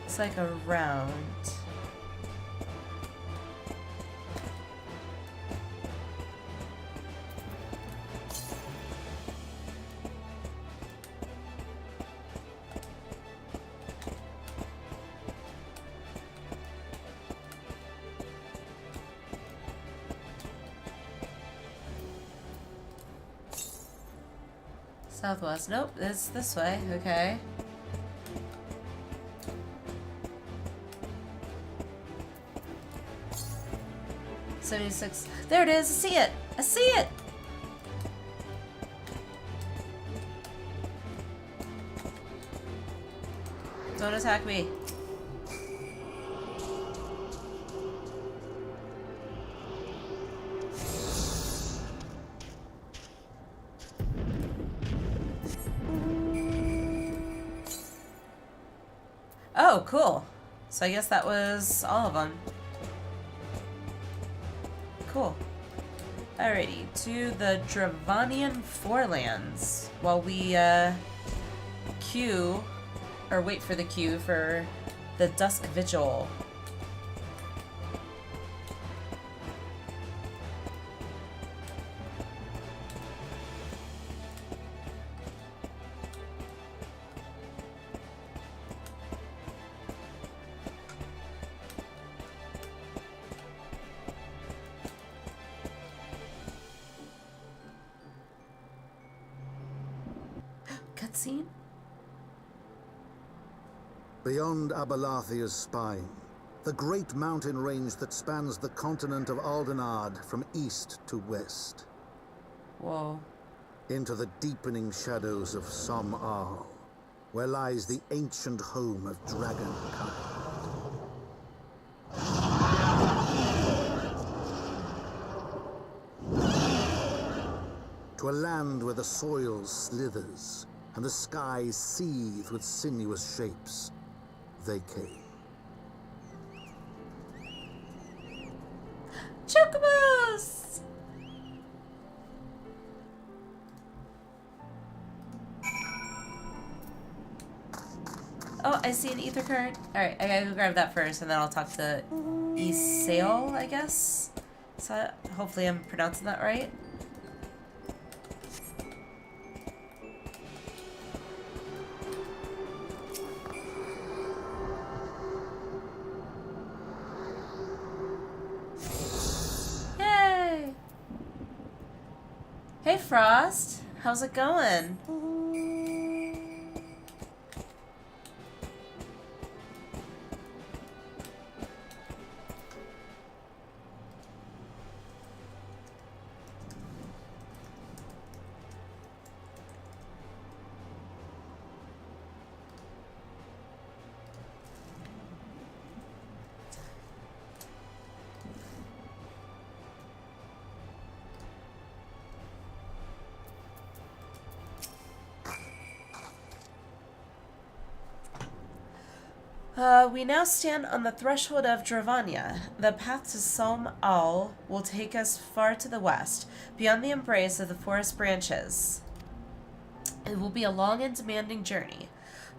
It's like around. Southwest. Nope, it's this way. Okay. $76. There it is. I see it. I see it. Don't attack me. Oh, cool. So I guess that was all of them. Cool. Alrighty, to the Dravanian Forelands. While we, queue, or wait for the queue for the Dusk Vigil. cutscene? Beyond Abalathia's spine, the great mountain range that spans the continent of Aldenard from east to west. Whoa. Into the deepening shadows of Som Al, where lies the ancient home of dragonkind. To a land where the soil slithers and the skies seethe with sinuous shapes, they came. Chocobos! Oh, I see an ether current. Alright, I gotta go grab that first, and then I'll talk to Isail, I guess? So, hopefully I'm pronouncing that right. Yay! Hey, Frost. How's it going? We now stand on the threshold of Dravania. The path to Som Al will take us far to the west, beyond the embrace of the forest branches. It will be a long and demanding journey.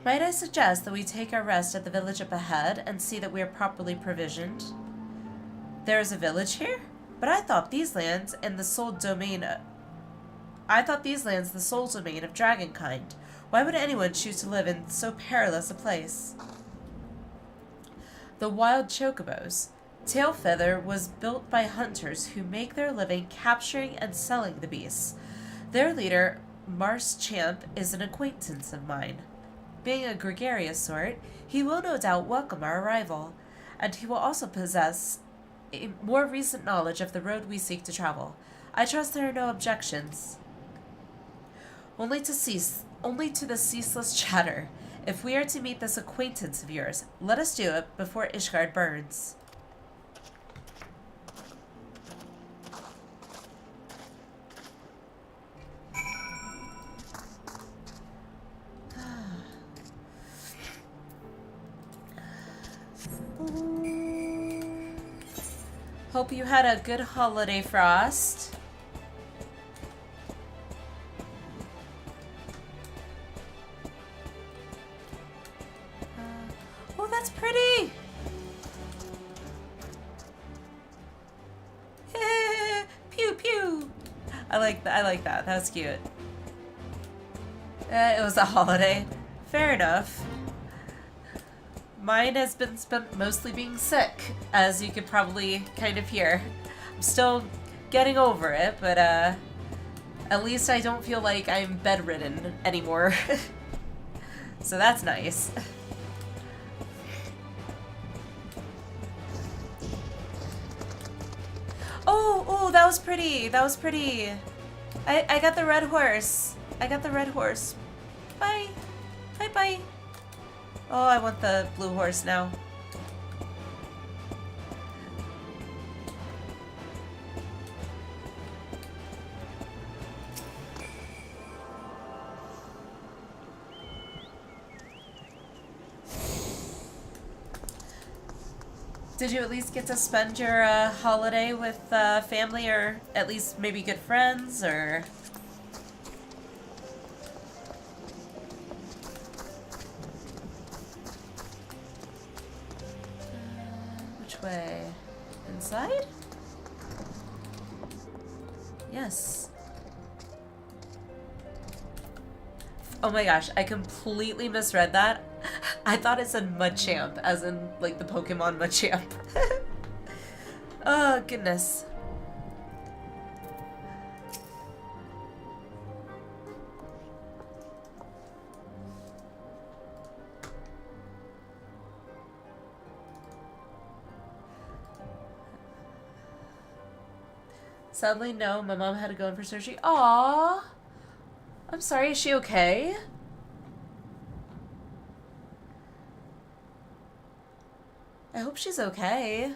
Might I suggest that we take our rest at the village up ahead and see that we are properly provisioned? There is a village here? But I thought these lands and the sole domain of dragonkind. Why would anyone choose to live in so perilous a place? The wild chocobos. Tailfeather was built by hunters who make their living capturing and selling the beasts. Their leader, Mars Champ, is an acquaintance of mine. Being a gregarious sort, he will no doubt welcome our arrival, and he will also possess a more recent knowledge of the road we seek to travel. I trust there are no objections. Only to the ceaseless chatter. If we are to meet this acquaintance of yours, let us do it before Ishgard burns. Hope you had a good holiday, Frost. Oh, that's pretty! Pew pew! I like that. That's cute. It was a holiday. Fair enough. Mine has been spent mostly being sick, as you could probably kind of hear. I'm still getting over it, but at least I don't feel like I'm bedridden anymore. So that's nice. Oh, that was pretty. That was pretty. I got the red horse. I got the red horse. Bye. Bye. Oh, I want the blue horse now. Did you at least get to spend your holiday with family, or at least maybe good friends, or... Which way? Inside? Yes. Oh my gosh, I completely misread that. I thought it said Machamp, as in, like, the Pokemon Machamp. Oh, goodness. Sadly, no. My mom had to go in for surgery. Aww. I'm sorry. Is she okay? I hope she's okay.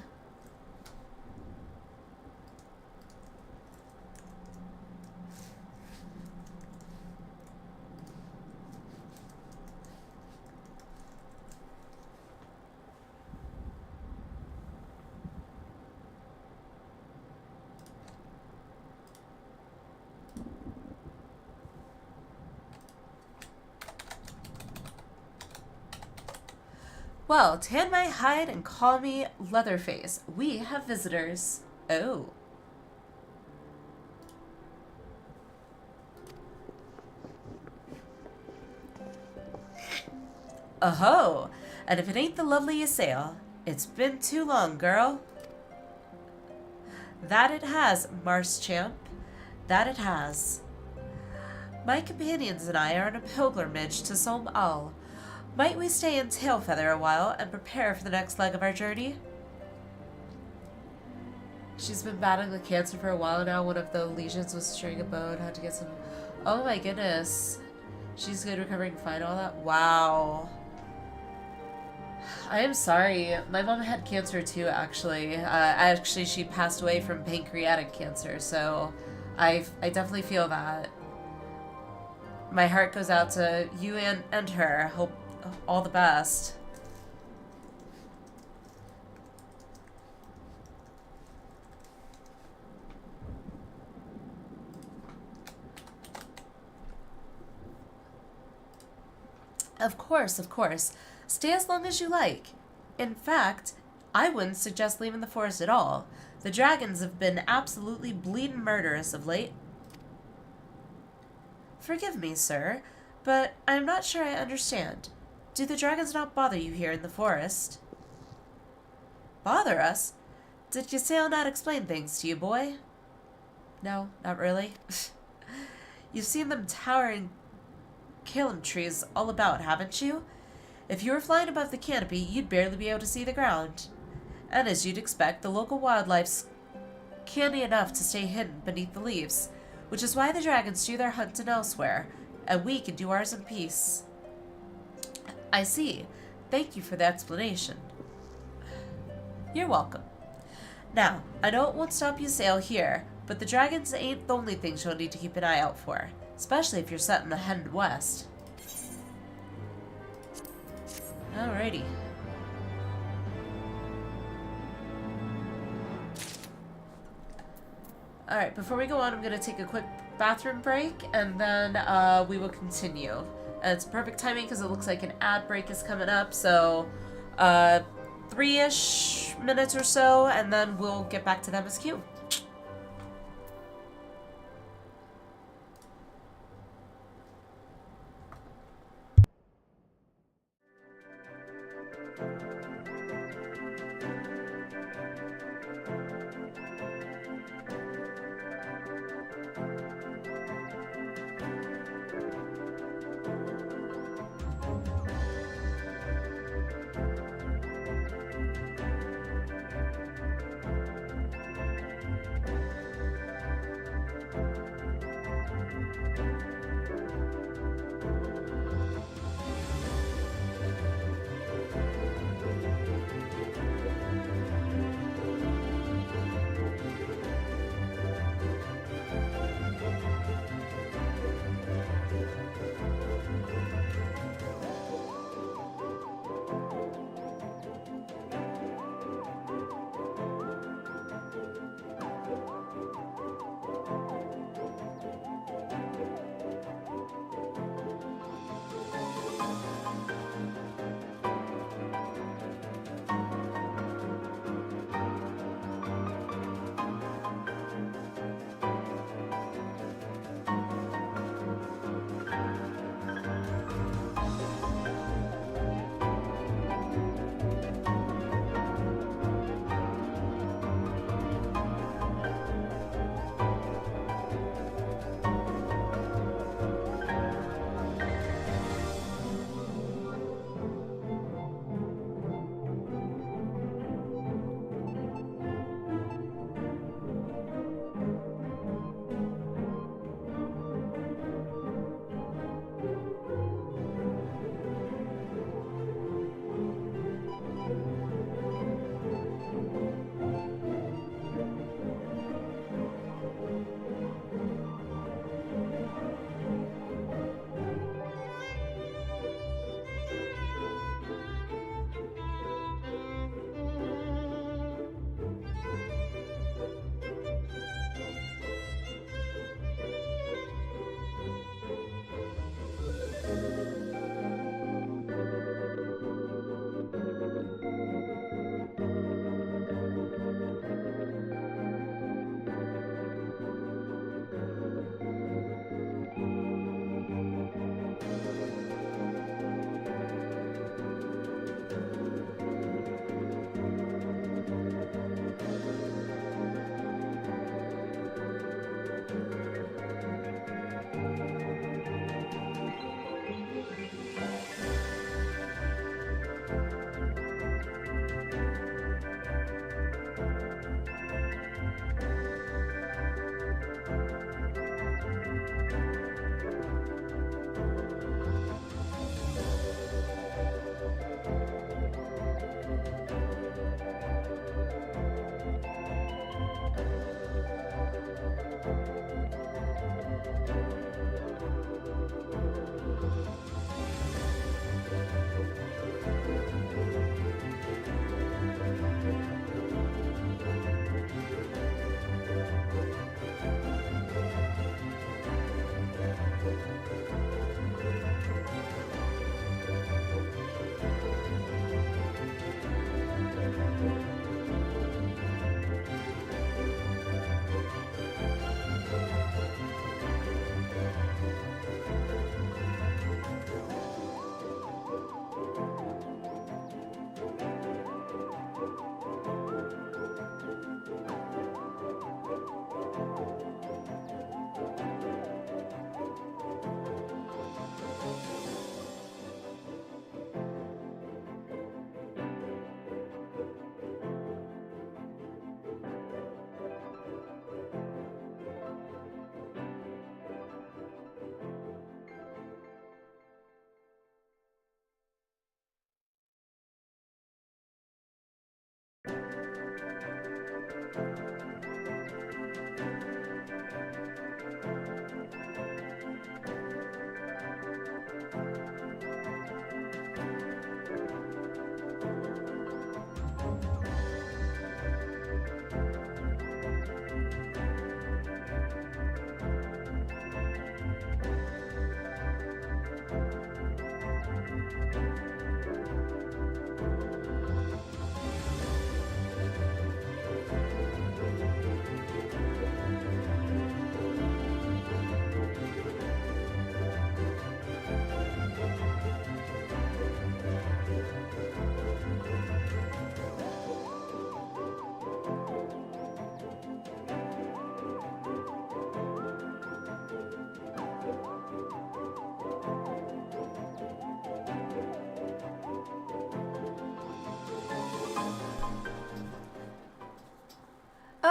Well, tan my hide and call me Leatherface. We have visitors. Oh. Oh-ho! And if it ain't the lovely Ysayle, it's been too long, girl. That it has, Mars Champ. That it has. My companions and I are on a pilgrimage to Som Al. Might we stay in Tailfeather a while and prepare for the next leg of our journey? She's been battling with cancer for a while now. One of the lesions was straying a bone. Had to get some... Oh my goodness. She's good, recovering fine, all that? Wow. I am sorry. My mom had cancer too, actually. Actually, she passed away from pancreatic cancer, so I definitely feel that. My heart goes out to you and her. Hope all the best. Of course, of course. Stay as long as you like. In fact, I wouldn't suggest leaving the forest at all. The dragons have been absolutely bleeding murderous of late. Forgive me, sir, but I'm not sure I understand. Do the dragons not bother you here in the forest? Bother us? Did Ysayle not explain things to you, boy? No, not really. You've seen them towering Calum trees all about, haven't you? If you were flying above the canopy, you'd barely be able to see the ground. And as you'd expect, the local wildlife's canny enough to stay hidden beneath the leaves, which is why the dragons do their hunting elsewhere, and we can do ours in peace. I see. Thank you for the explanation. You're welcome. Now, I know it won't stop Ysayle here, but the dragons ain't the only things you'll need to keep an eye out for, especially if you're setting ahead west. Alrighty. Alright, before we go on, I'm going to take a quick bathroom break, and then we will continue. And it's perfect timing because it looks like an ad break is coming up, so 3-ish minutes or so, and then we'll get back to the MSQ.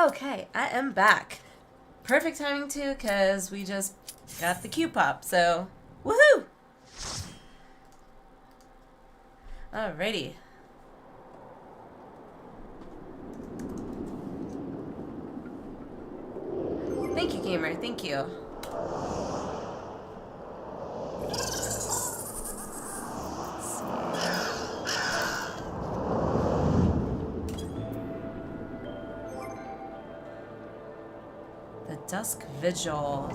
Okay, I am back. Perfect timing too, because we just got the Q pop, so woohoo! Alrighty. Thank you, gamer. Thank you. The Dusk Vigil.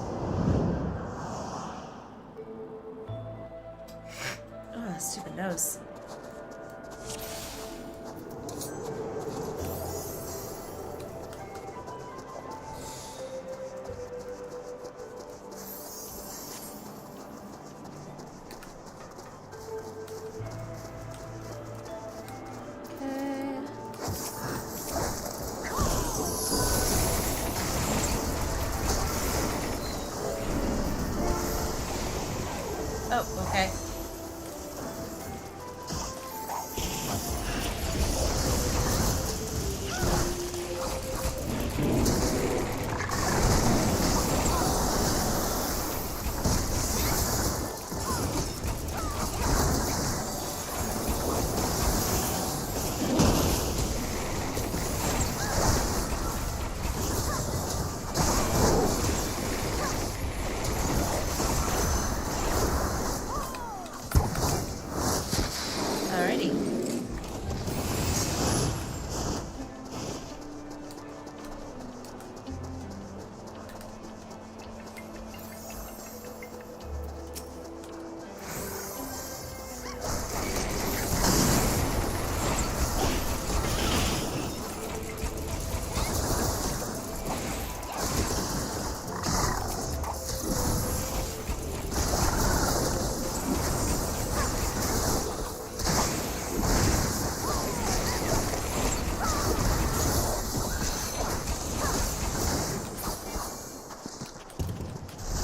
Oh, stupid nose. Oh, okay. Alrighty.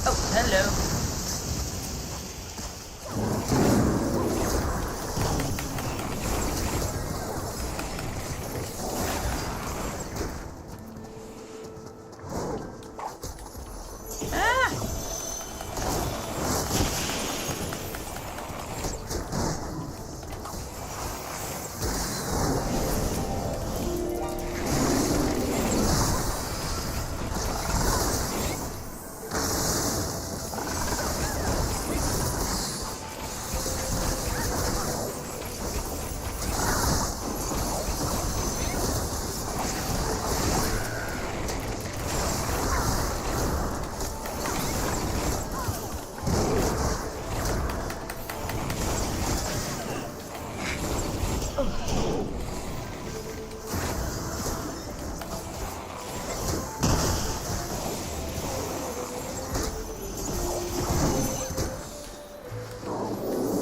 Oh, hello. Ah!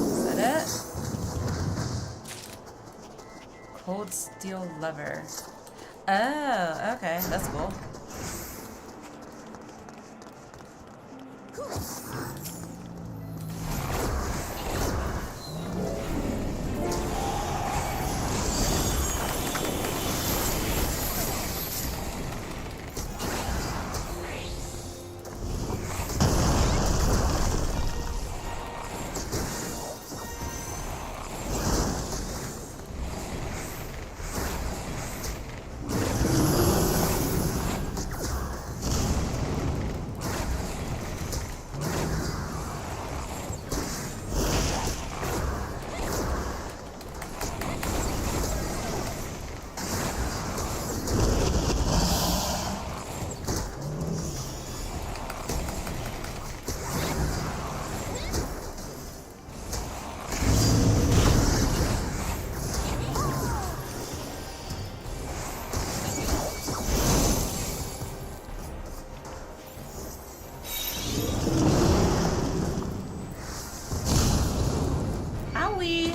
Is that it? Cold steel lever. Oh, okay, that's cool. Owie!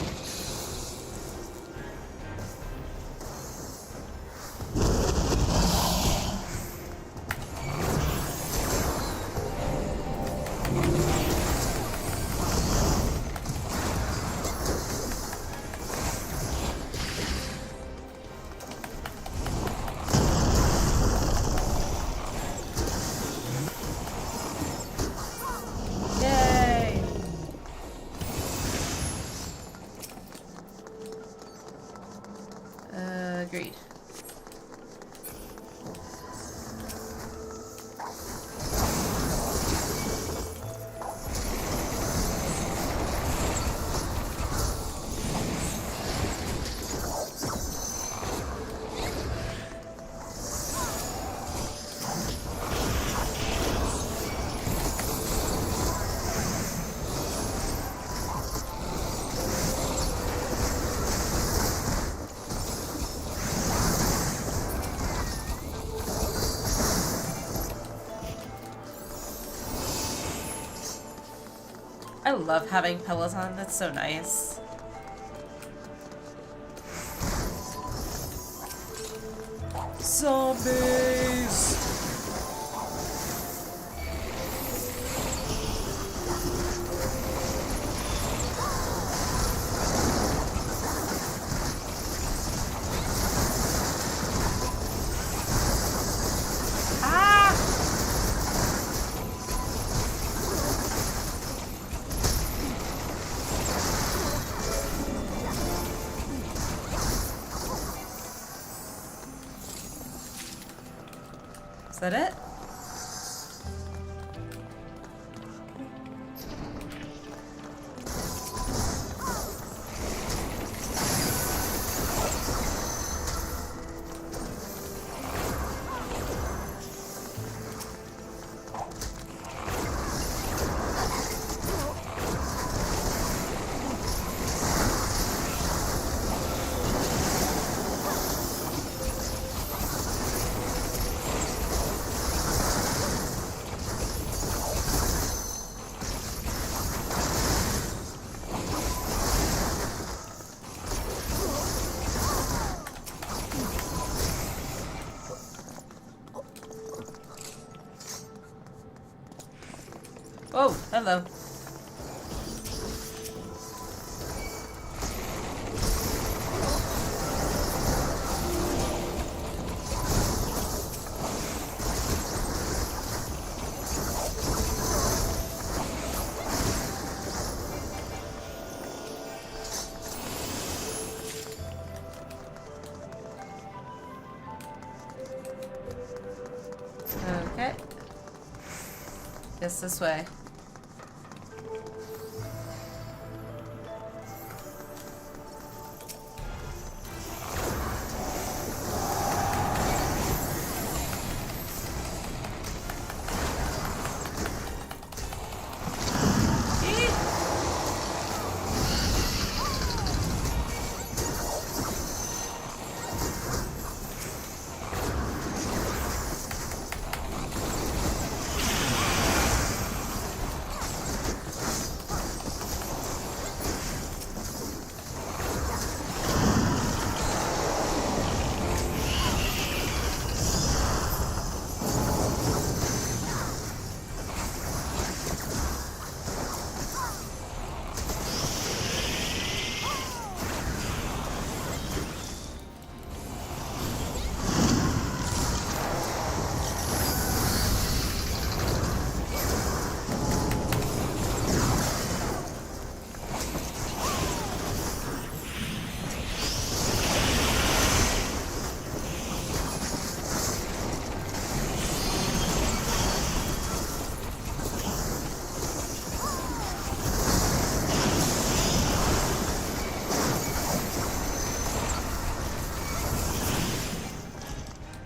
Agreed. I love having Peloton, that's so nice. Zombies! Is that it? Oh, hello. Okay. Guess this way.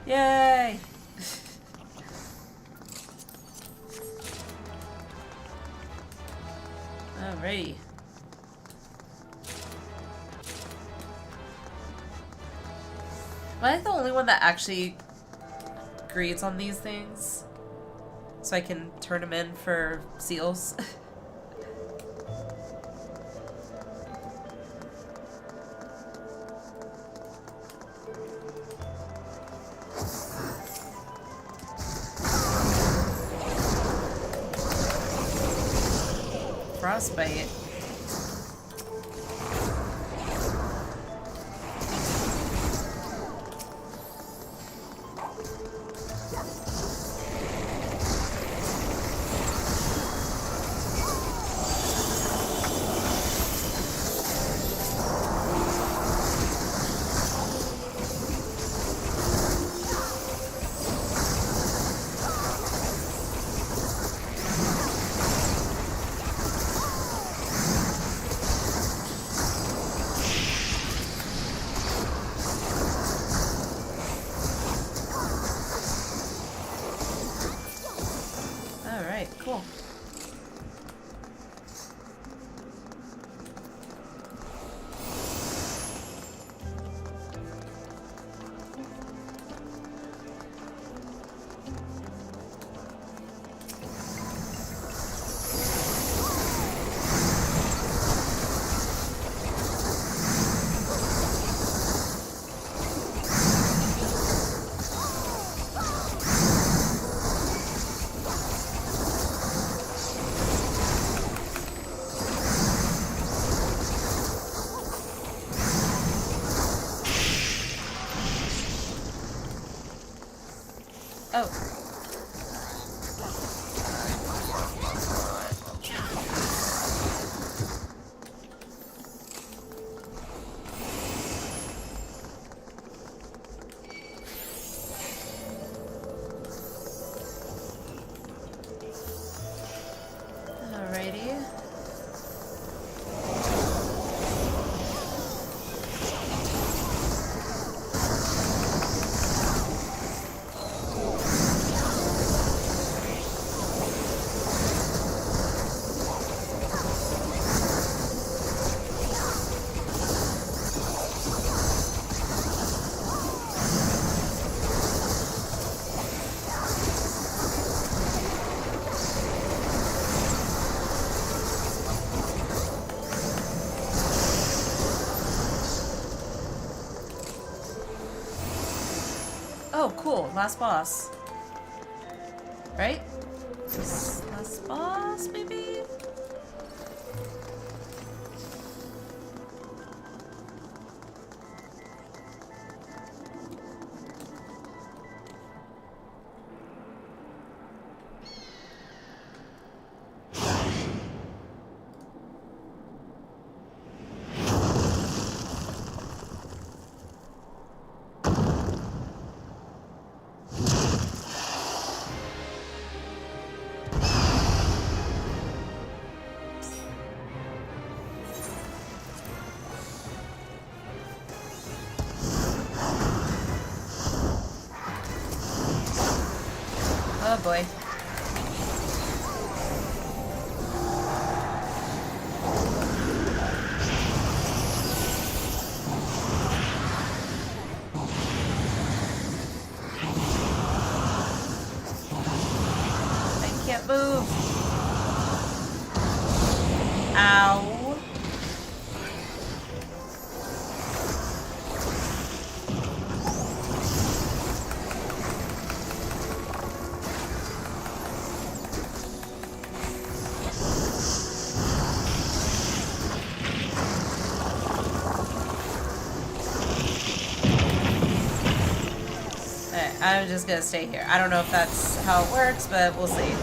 Yay! Alrighty. Am I the only one that actually agrees on these things? So I can turn them in for seals? Frostbite. Oh. Alrighty. Oh, cool. Last boss. Right? Last boss, maybe? Oh boy. I can't move. Ow. I'm just gonna stay here. I don't know if that's how it works, but we'll see.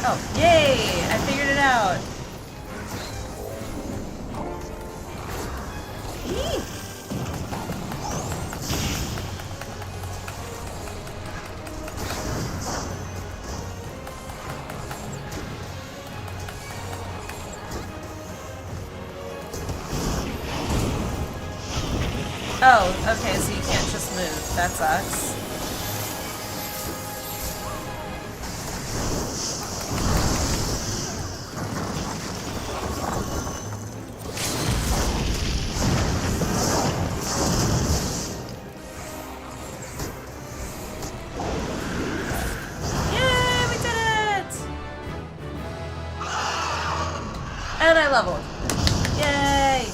Oh, yay! I figured it out. Eee! Oh, okay, so you can't just move. That sucks. Yay, we did it! And I leveled. Yay!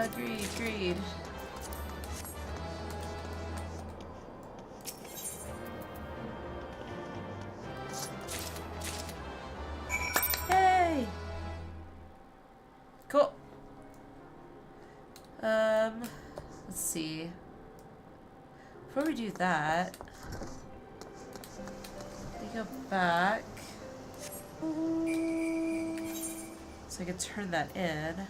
Agreed. Hey! Cool. Let's see. Before we do that, we go back. So I can turn that in.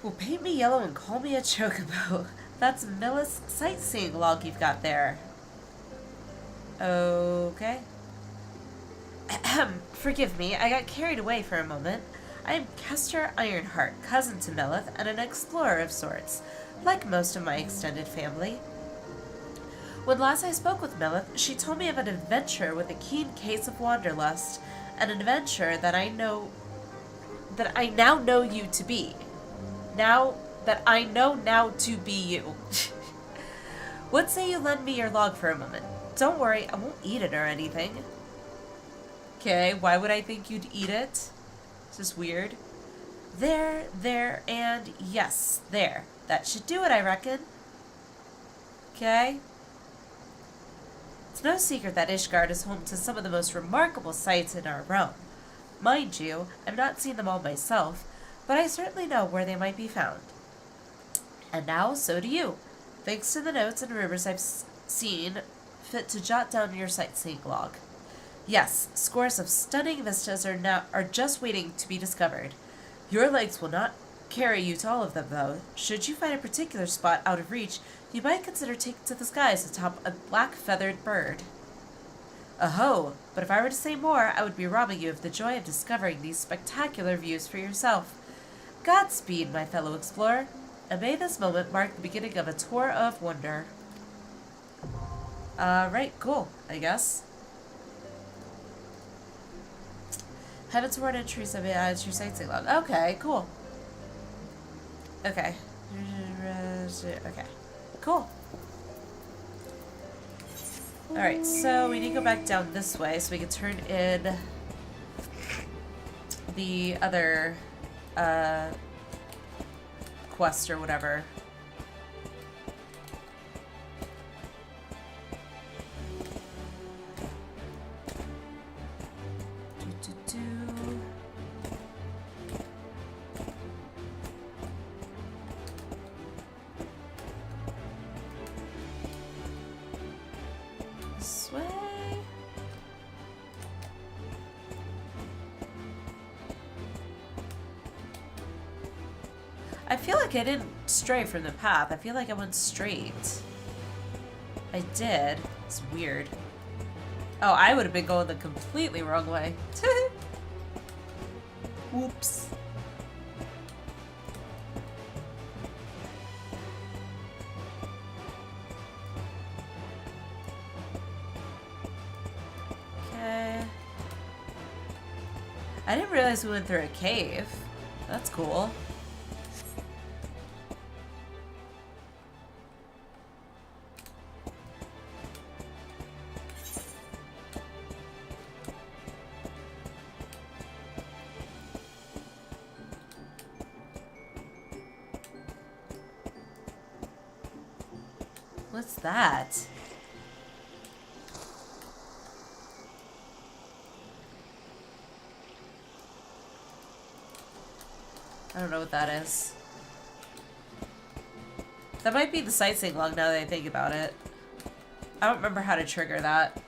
Well, paint me yellow and call me a chocobo. That's Millis' sightseeing log you've got there. Okay. Forgive me, I got carried away for a moment. I am Kester Ironheart, cousin to Melith, and an explorer of sorts, like most of my extended family. When last I spoke with Melith, she told me of an adventure with a keen case of wanderlust, an adventure that I now know you to be. Now that I know now to be you. What say you lend me your log for a moment? Don't worry, I won't eat it or anything. Okay, why would I think you'd eat it? It's just weird. There, and yes, there. That should do it, I reckon. Okay. It's no secret that Ishgard is home to some of the most remarkable sights in our realm. Mind you, I've not seen them all myself, but I certainly know where they might be found. And now, so do you. Thanks to the notes and rumors I've seen fit to jot down your sightseeing log. Yes, scores of stunning vistas are just waiting to be discovered. Your legs will not carry you to all of them, though. Should you find a particular spot out of reach, you might consider taking to the skies atop a black-feathered bird. Oh, but if I were to say more, I would be robbing you of the joy of discovering these spectacular views for yourself. Godspeed, my fellow explorer, and may this moment mark the beginning of a tour of wonder. Right, cool, I guess. Heavensward entries have added to your sightseeing log. Okay, cool. Okay. Okay. Cool. Alright, so we need to go back down this way so we can turn in the other quest or whatever. This way. I feel like I didn't stray from the path. I feel like I went straight. I did. It's weird. Oh, I would have been going the completely wrong way. Whoops. Okay. I didn't realize we went through a cave. That's cool. What's that? I don't know what that is. That might be the sightseeing log now that I think about it. I don't remember how to trigger that.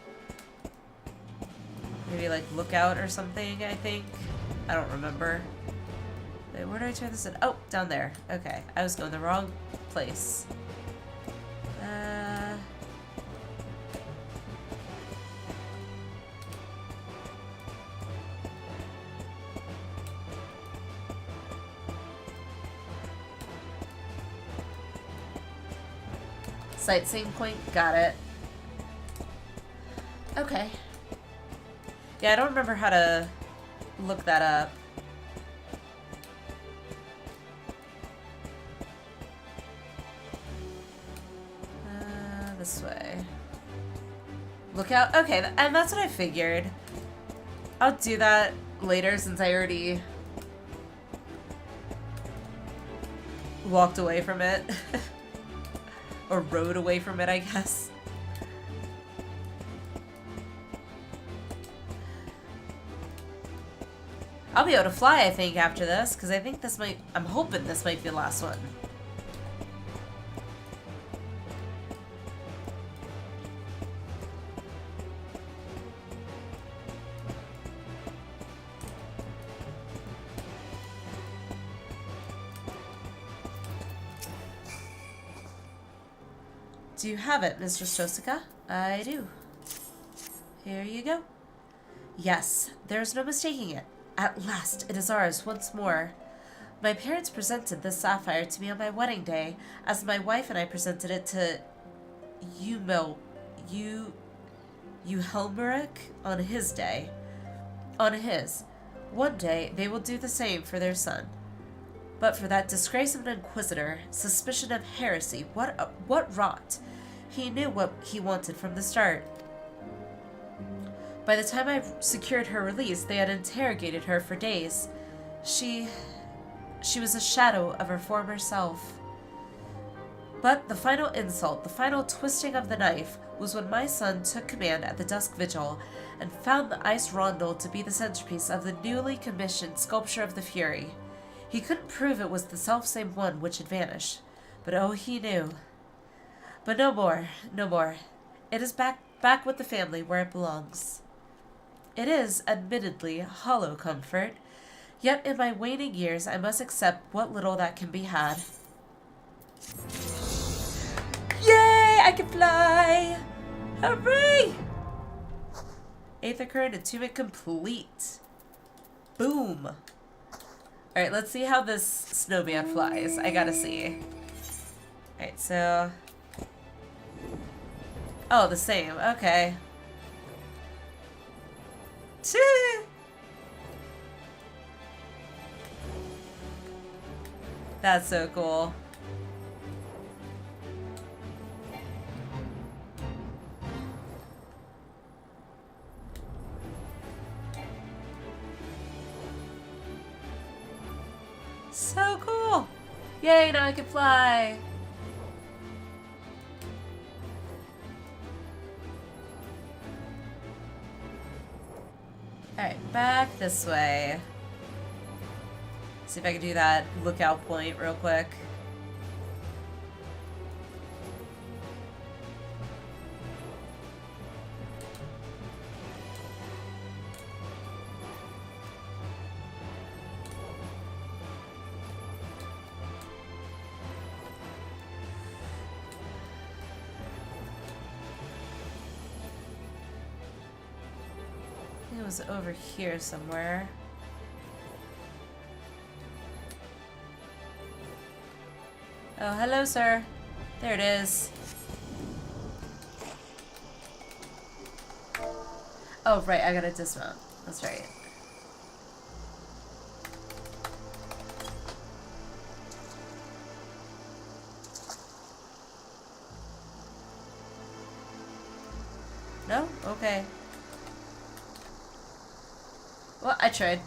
Maybe like lookout or something, I think. I don't remember. Wait, where do I turn this in? Oh, down there. Okay, I was going the wrong place. Sightseeing point, got it. Okay. Yeah, I don't remember how to look that up. This way. Lookout? Okay, and that's what I figured. I'll do that later since I already walked away from it. Or rode away from it, I guess. I'll be able to fly, I think, after this, because I think this might... I'm hoping this might be the last one. Do you have it, Mistress Josica? I do. Here you go. Yes, there's no mistaking it. At last, it is ours once more. My parents presented this sapphire to me on my wedding day, as my wife and I presented it to Helmeric on his day. On his. One day, they will do the same for their son. But for that disgrace of an inquisitor, suspicion of heresy, what rot. He knew what he wanted from the start. By the time I secured her release, they had interrogated her for days. She was a shadow of her former self. But the final insult, the final twisting of the knife, was when my son took command at the Dusk Vigil and found the ice rondel to be the centerpiece of the newly commissioned sculpture of the Fury. He couldn't prove it was the selfsame one which had vanished, but oh, he knew. But no more, no more. It is back with the family where it belongs. It is, admittedly, hollow comfort, yet in my waning years I must accept what little that can be had. Yay! I can fly! Hooray! Aether current attunement complete. Boom! Alright, let's see how this snowman flies. I gotta see. Alright, so... Oh, the same. Okay. That's so cool. So cool! Yay, now I can fly! Alright, back this way. See if I can do that lookout point real quick. It was over here somewhere. Oh, hello, sir. There it is. Oh, right, I gotta dismount. That's right. No? Okay. Well, I tried.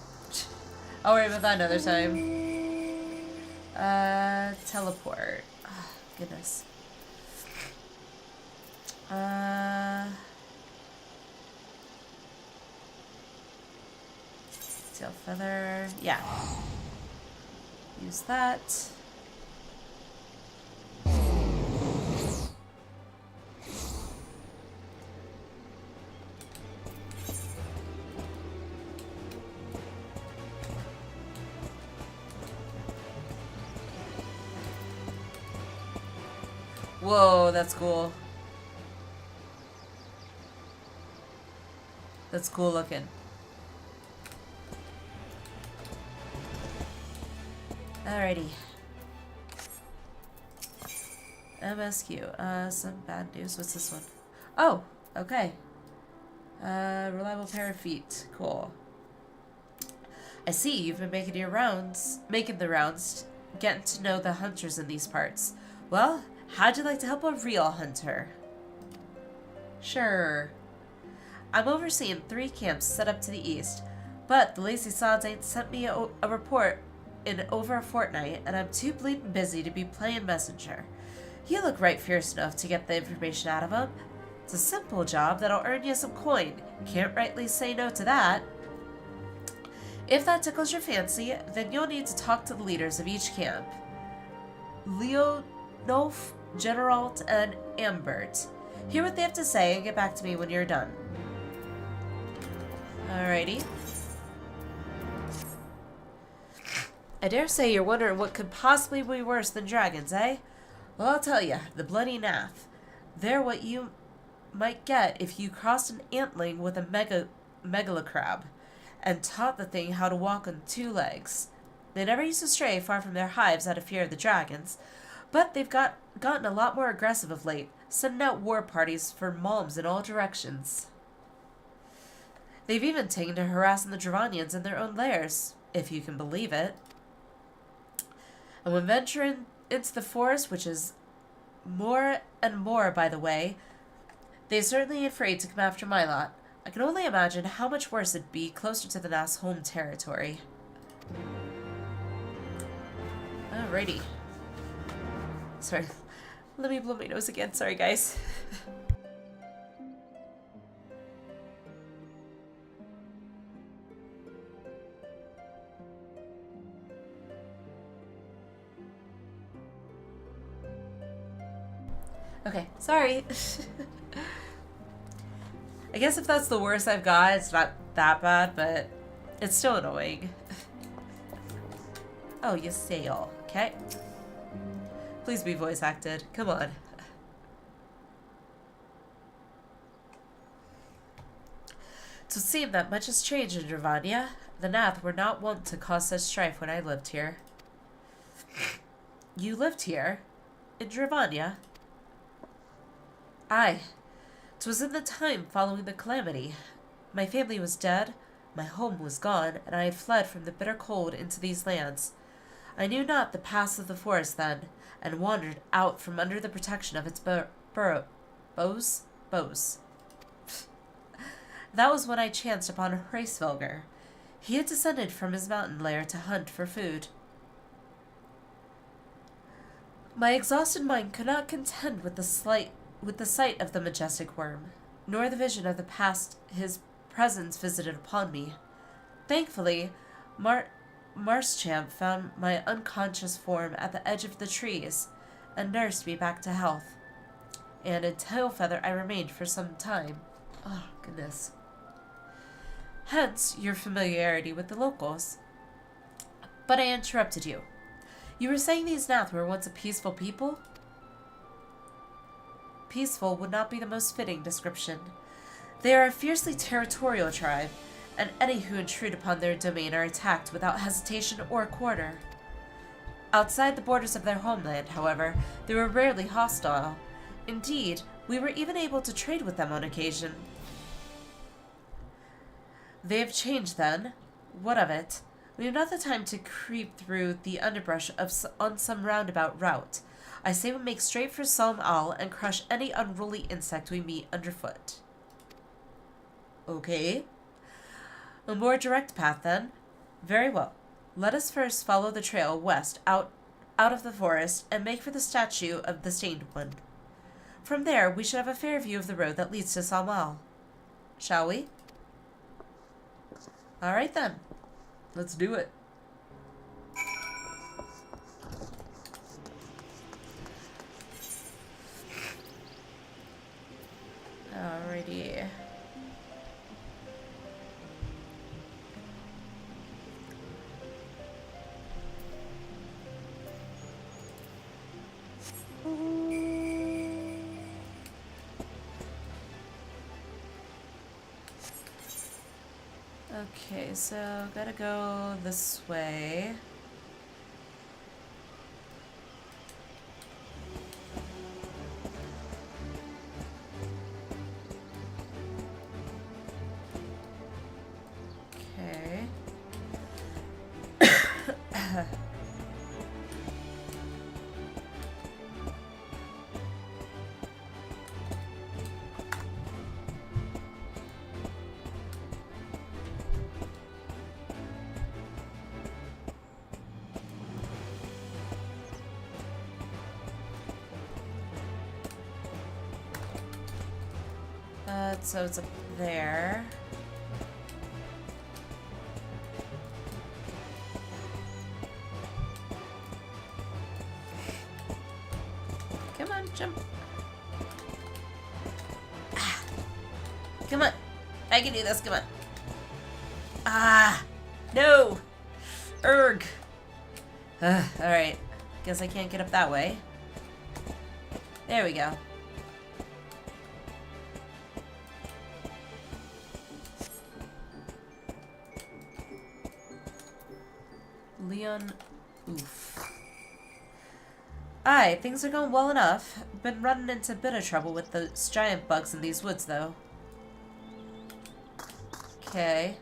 I'll worry about that another time. Teleport. Oh, goodness. Tail feather. Yeah. Use that. Whoa, that's cool. That's cool looking. Alrighty. MSQ. Some bad news. What's this one? Oh, okay. Reliable pair of feet. Cool. I see you've been making the rounds, getting to know the hunters in these parts. Well, how'd you like to help a real hunter? Sure. I'm overseeing 3 camps set up to the east, but the lazy sods ain't sent me a report in over a fortnight, and I'm too bleeding busy to be playing messenger. You look right fierce enough to get the information out of him. It's a simple job that'll earn you some coin. Can't rightly say no to that. If that tickles your fancy, then you'll need to talk to the leaders of each camp. Leonolf, Generalt, and Ambert. Hear what they have to say and get back to me when you're done. Alrighty. I dare say you're wondering what could possibly be worse than dragons, eh? Well, I'll tell you, the bloody naff. They're what you might get if you crossed an antling with a megalocrab and taught the thing how to walk on 2 legs. They never used to stray far from their hives out of fear of the dragons, but they've gotten a lot more aggressive of late, sending out war parties for malms in all directions. They've even taken to harassing the Dravanians in their own lairs, if you can believe it. And when venturing into the forest, which is more and more, by the way. They're certainly afraid to come after my lot. I can only imagine how much worse it'd be closer to the Nass home territory. Alrighty. Sorry. Let me blow my nose again. Sorry, guys. Okay, sorry. I guess if that's the worst I've got, it's not that bad, but it's still annoying. Oh, you sail. Okay. Please be voice acted. Come on. It would seem that much has changed in Dravania. The Nath were not wont to cause such strife when I lived here. You lived here? In Dravania? Aye. 'Twas in the time following the calamity. My family was dead, my home was gone, and I had fled from the bitter cold into these lands. I knew not the paths of the forest then, and wandered out from under the protection of its bows. That was when I chanced upon Hraesvelgr. He had descended from his mountain lair to hunt for food. My exhausted mind could not contend with the sight of the majestic worm, nor the vision of the past his presence visited upon me. Thankfully, Marschamp found my unconscious form at the edge of the trees, and nursed me back to health. And in Tailfeather I remained for some time. Oh, goodness. Hence your familiarity with the locals. But I interrupted you. You were saying these Nath were once a peaceful people? Peaceful would not be the most fitting description. They are a fiercely territorial tribe, and any who intrude upon their domain are attacked without hesitation or quarter. Outside the borders of their homeland, however, they were rarely hostile. Indeed, we were even able to trade with them on occasion. They have changed then. What of it? We have not the time to creep through the underbrush on some roundabout route. I say we make straight for Salm Al and crush any unruly insect we meet underfoot. Okay. A more direct path, then. Very well. Let us first follow the trail west out of the forest and make for the statue of the Stained One. From there, we should have a fair view of the road that leads to Salm Al. Shall we? All right, then. Let's do it. Alrighty. Okay, so gotta go this way. Okay. So it's up there. Come on, jump. Ah. Come on. I can do this, come on. Ah! No! Erg! Alright. Guess I can't get up that way. There we go. Leon, oof. Aye, things are going well enough. Been running into a bit of trouble with the giant bugs in these woods, though. Okay.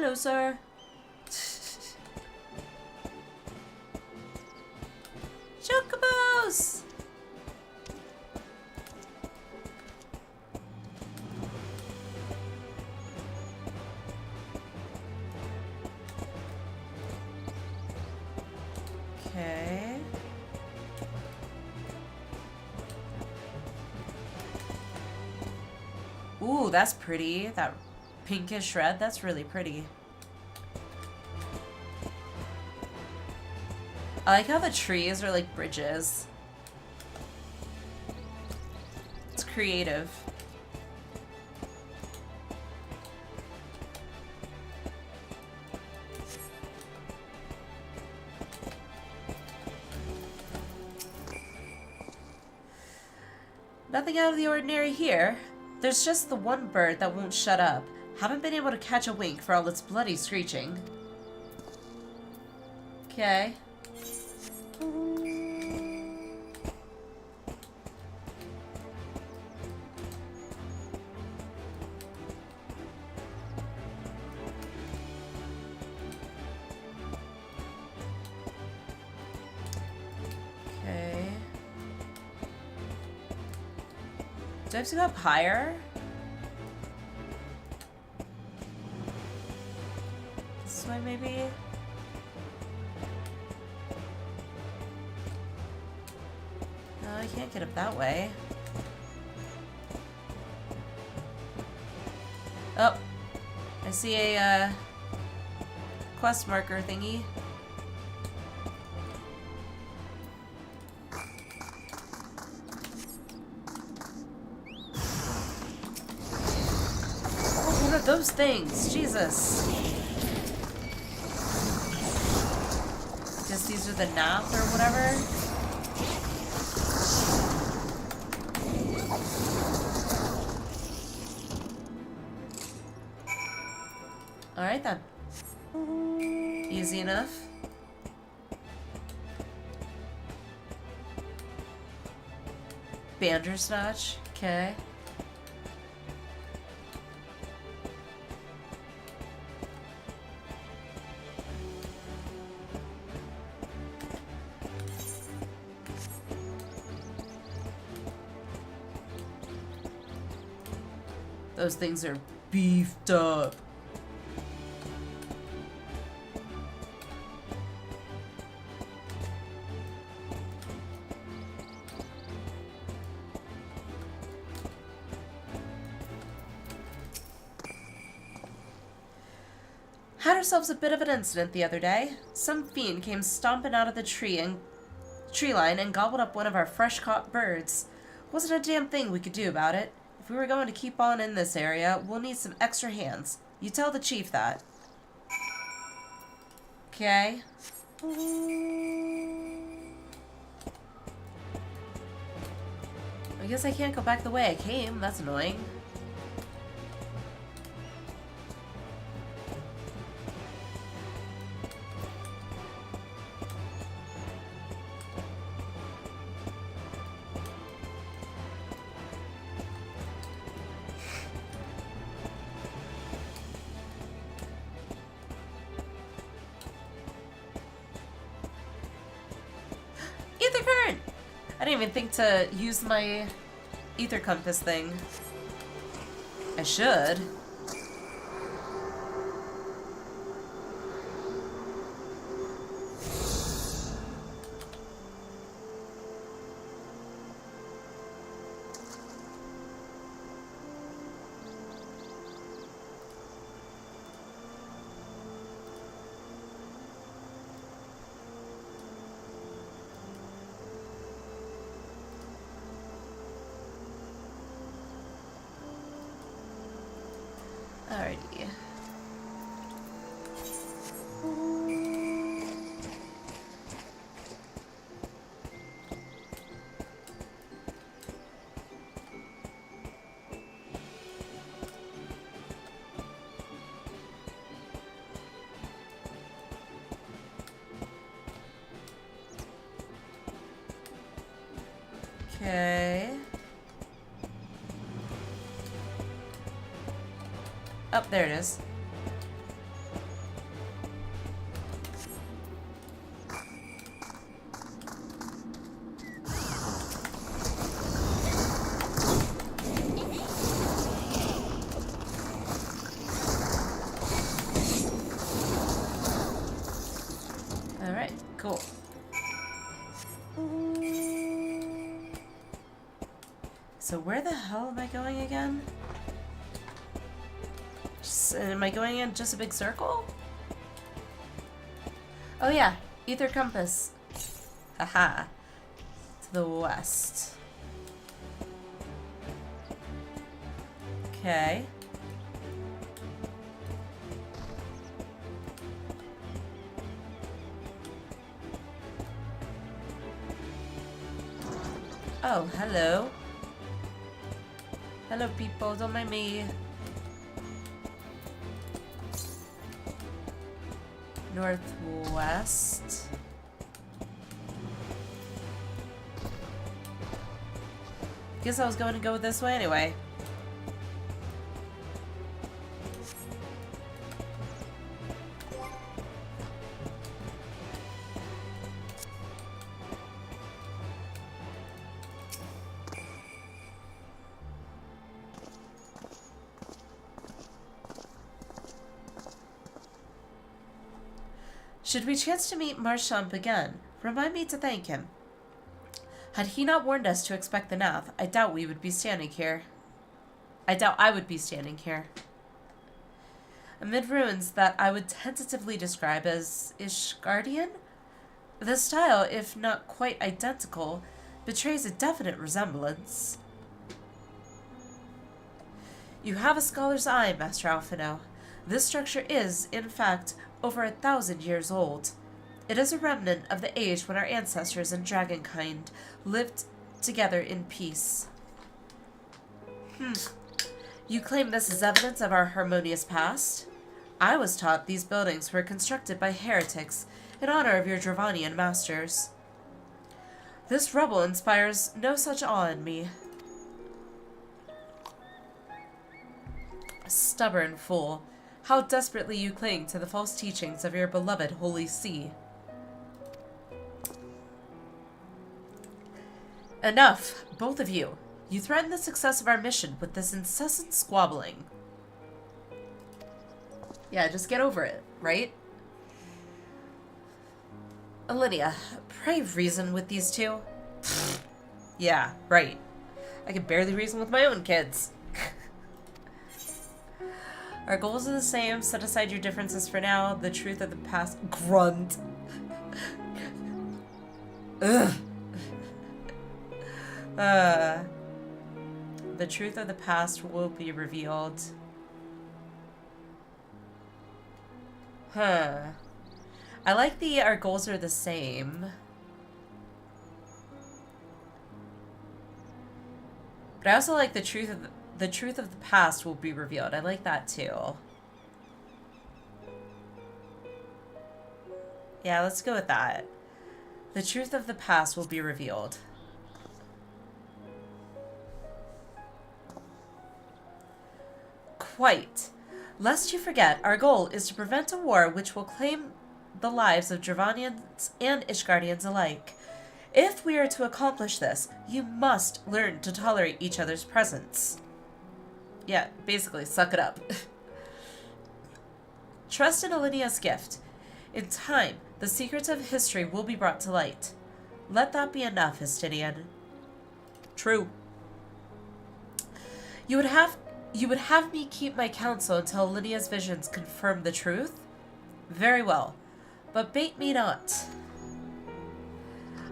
Hello, sir. Chocobos! Okay. Ooh, that's pretty. That pinkish red, that's really pretty. I like how the trees are like bridges. It's creative. Nothing out of the ordinary here. There's just the one bird that won't shut up. Haven't been able to catch a wink for all its bloody screeching. Okay. Okay. Do I have to go up higher? This way, maybe? No, I can't get up that way. Oh, I see a quest marker thingy. Oh, what are those things? Jesus. Guess these are the nath or whatever. Alright then. Easy enough. Bandersnatch, okay. Those things are beefed up. Had ourselves a bit of an incident the other day. Some fiend came stomping out of the tree line and gobbled up one of our fresh-caught birds. Wasn't a damn thing we could do about it. If we were going to keep on in this area, we'll need some extra hands. You tell the chief that. Okay. I guess I can't go back the way I came. That's annoying. Ether current! I didn't even think to use my ether compass thing. I should. Alrighty. Okay. Oh, there it is. Alright, cool. So where the hell am I going again? Am I going in just a big circle? Oh yeah, Ether Compass. Haha. To the west. Okay. Oh, hello. Hello, people. Don't mind me. Northwest. Guess I was going to go this way anyway. Should we chance to meet Marchamp again, remind me to thank him. Had he not warned us to expect the Nath, I doubt we would be standing here. I doubt I would be standing here. Amid ruins that I would tentatively describe as Ishgardian, the style, if not quite identical, betrays a definite resemblance. You have a scholar's eye, Master Alphino. This structure is, in fact, over 1,000 years old. It is a remnant of the age when our ancestors and dragonkind lived together in peace. You claim this is evidence of our harmonious past? I was taught these buildings were constructed by heretics in honor of your Dravanian masters. This rubble inspires no such awe in me. Stubborn fool. How desperately you cling to the false teachings of your beloved Holy See. Enough, both of you. You threaten the success of our mission with this incessant squabbling. Yeah, just get over it, right? Alliniea, pray reason with these two. Yeah, right. I can barely reason with my own kids. Our goals are the same. Set aside your differences for now. The truth of the past... Grunt. Ugh. The truth of the past will be revealed. Huh. I like the our goals are the same. But I also like the truth of the past will be revealed. I like that too. Yeah, let's go with that. The truth of the past will be revealed. Quite. Lest you forget, our goal is to prevent a war which will claim the lives of Dravanians and Ishgardians alike. If we are to accomplish this, you must learn to tolerate each other's presence. Yeah, basically, suck it up. Trust in Allinea's gift. In time, the secrets of history will be brought to light. Let that be enough, Histinian. True. You would have me keep my counsel until Allinea's visions confirm the truth? Very well, but bait me not.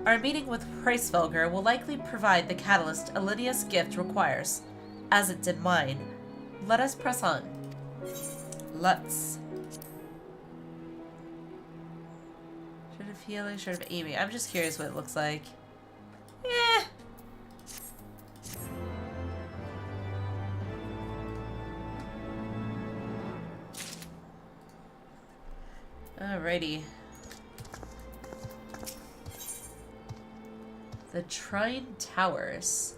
Our meeting with Hreisvelgr will likely provide the catalyst Allinea's gift requires, as it did mine. Let us press on. Let's. Should have healing, should have aiming. I'm just curious what it looks like. Eh. Alrighty. The Trine Towers.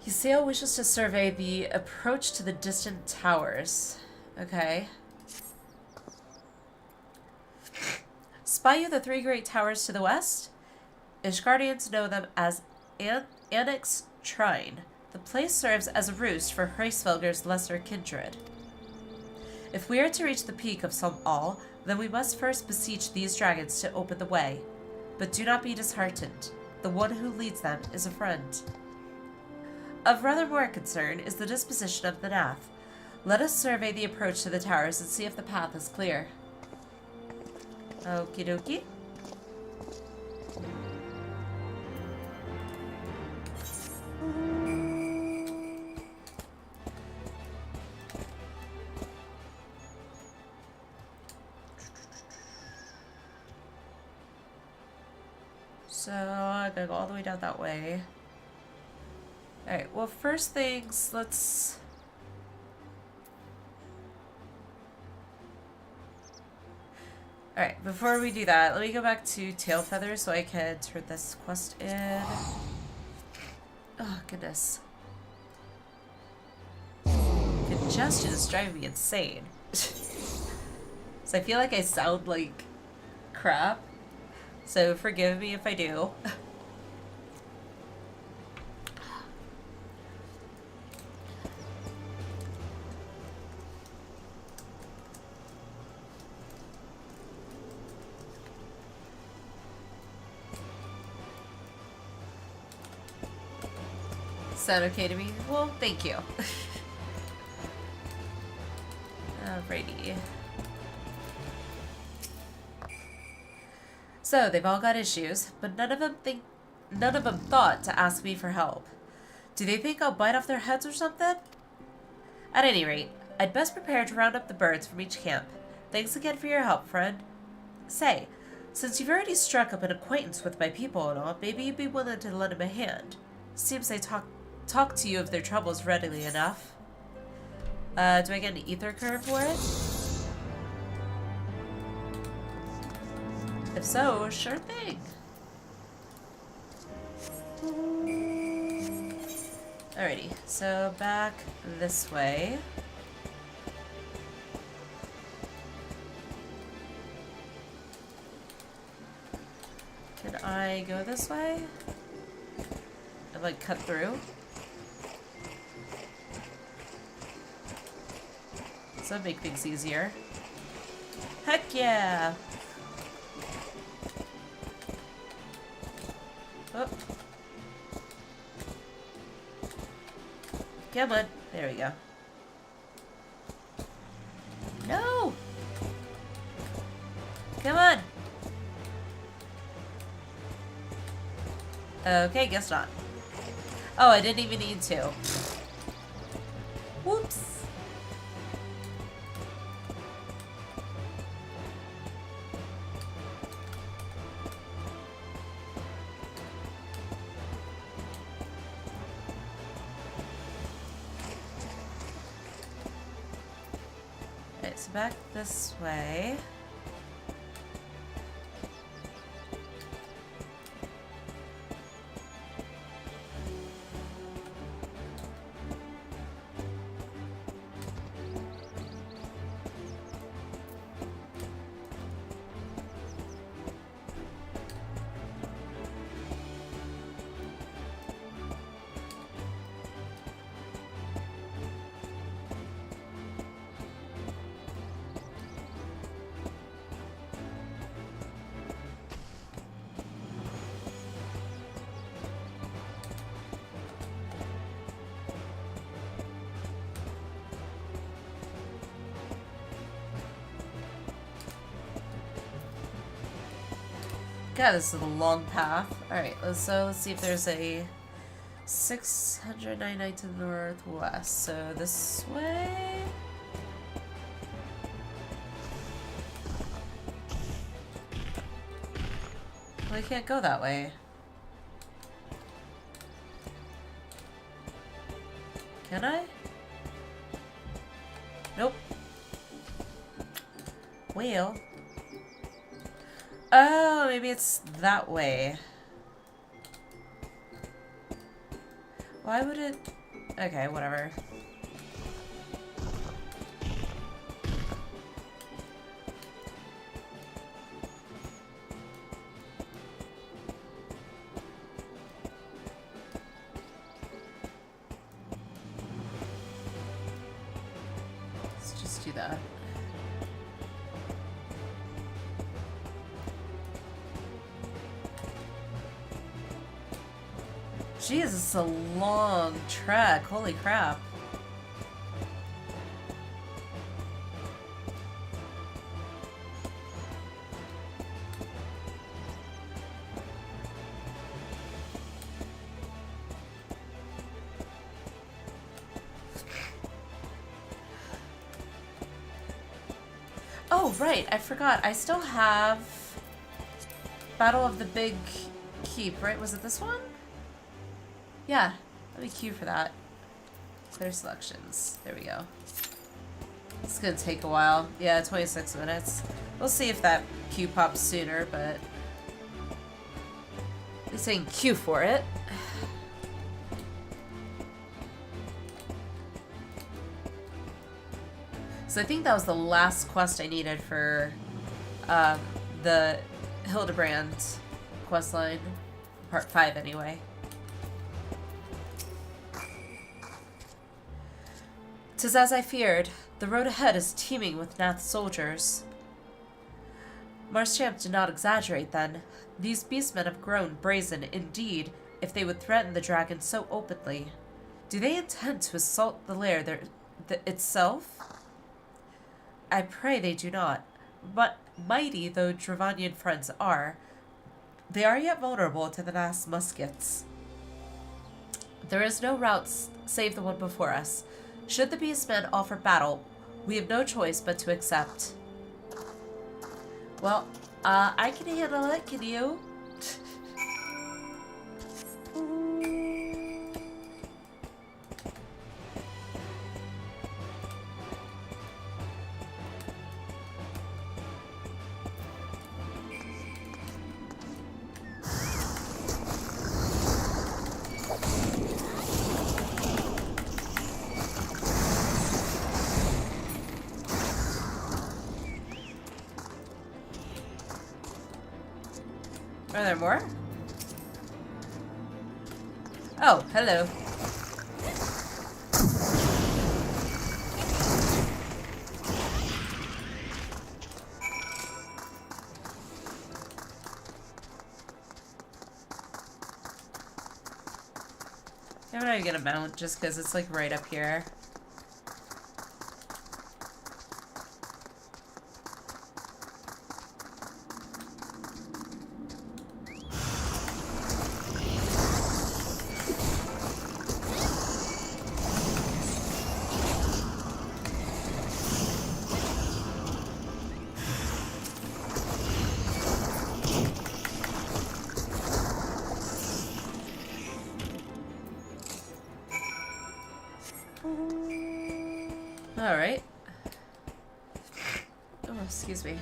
Ysael wishes to survey the approach to the distant towers. Okay. Spy you the three great towers to the west? Ishgardians know them as Annex Trine. The place serves as a roost for Hreisvelgr's lesser kindred. If we are to reach the peak of Som All, Then we must first beseech these dragons to open the way. But do not be disheartened. The one who leads them is a friend. Of rather more concern is the disposition of the Nath. Let us survey the approach to the towers and see if the path is clear. Okie dokie. So, I gotta go all the way down that way. Alright, well, first things, let's... Alright, before we do that, let me go back to Tailfeather so I can turn this quest in. Oh, goodness. Congestion is driving me insane. So I feel like I sound like crap. So forgive me if I do. Sound okay to me? Well, thank you. Alrighty. So they've all got issues, but none of them thought to ask me for help. Do they think I'll bite off their heads or something? At any rate, I'd best prepare to round up the birds from each camp. Thanks again for your help, friend. Say, since you've already struck up an acquaintance with my people and all, maybe you'd be willing to lend him a hand. Seems they talk to you of their troubles readily enough. Do I get an ether curve for it? If so, sure thing. Alrighty, so back this way. Can I go this way? And like cut through? Does that make things easier? Heck yeah! Oh. Come on. There we go. No! Come on! Okay, guess not. Oh, I didn't even need to. Whoops. Okay, so back this way. God, this is a long path. Alright, let's see if there's a 699 to the northwest. So this way. Well, I can't go that way. Can I? Nope. Well. Oh, maybe it's that way. Why would it... Okay, whatever. Let's just do that. Jesus, it's a long trek. Holy crap. Oh, right. I forgot. I still have Battle of the Big Keep, right? Was it this one? Yeah. Let me queue for that. Clear selections. There we go. It's gonna take a while. Yeah, 26 minutes. We'll see if that queue pops sooner, but at least I can queue for it. So I think that was the last quest I needed for the Hildebrand questline, part 5 anyway. 'Tis as I feared. The road ahead is teeming with Nath soldiers. Marschamp did not exaggerate then. These beastmen have grown brazen indeed, if they would threaten the dragon so openly. Do they intend to assault the lair itself? I pray they do not. But mighty though Dravanian friends are, they are yet vulnerable to the Nath's muskets. There is no route save the one before us. Should the beastmen offer battle, we have no choice but to accept. Well, I can handle it, can you? Are there more? Oh, hello. I'm not even gonna mount just because it's like right up here. Alright. Oh, excuse me.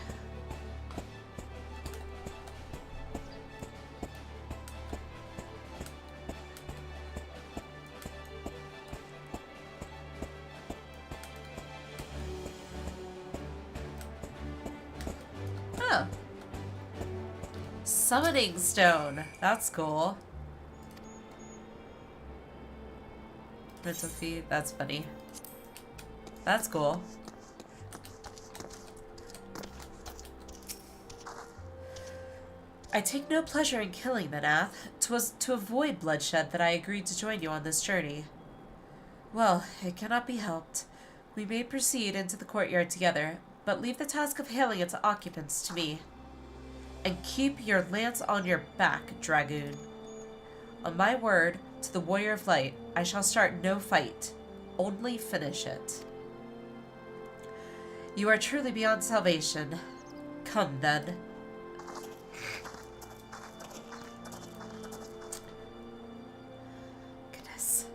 Oh. Summoning stone. That's cool. Rental fee. That's funny. That's cool. I take no pleasure in killing the Nath. 'Twas to avoid bloodshed that I agreed to join you on this journey. Well, it cannot be helped. We may proceed into the courtyard together, but leave the task of hailing its occupants to me. And keep your lance on your back, dragoon. On my word, to the warrior of light, I shall start no fight. Only finish it. You are truly beyond salvation. Come, then. Goodness.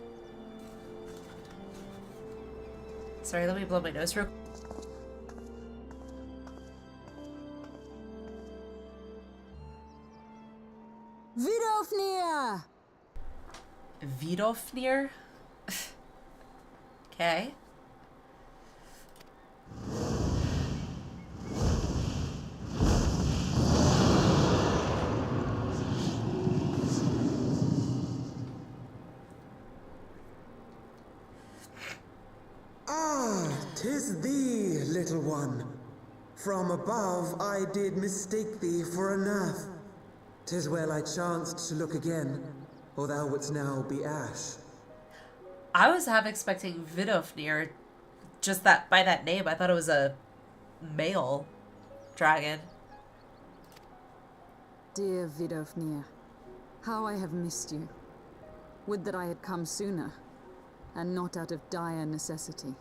Sorry, let me blow my nose real quick. Vidofnir! Vidofnir? Okay. Ah, 'tis thee, little one. From above I did mistake thee for a Nath. 'Tis well I chanced to look again. or thou wouldst now be ash. I was half expecting Vidofnir, just that by that name. I thought it was a male dragon. Dear Vidofnir, how I have missed you. Would that I had come sooner, and not out of dire necessity.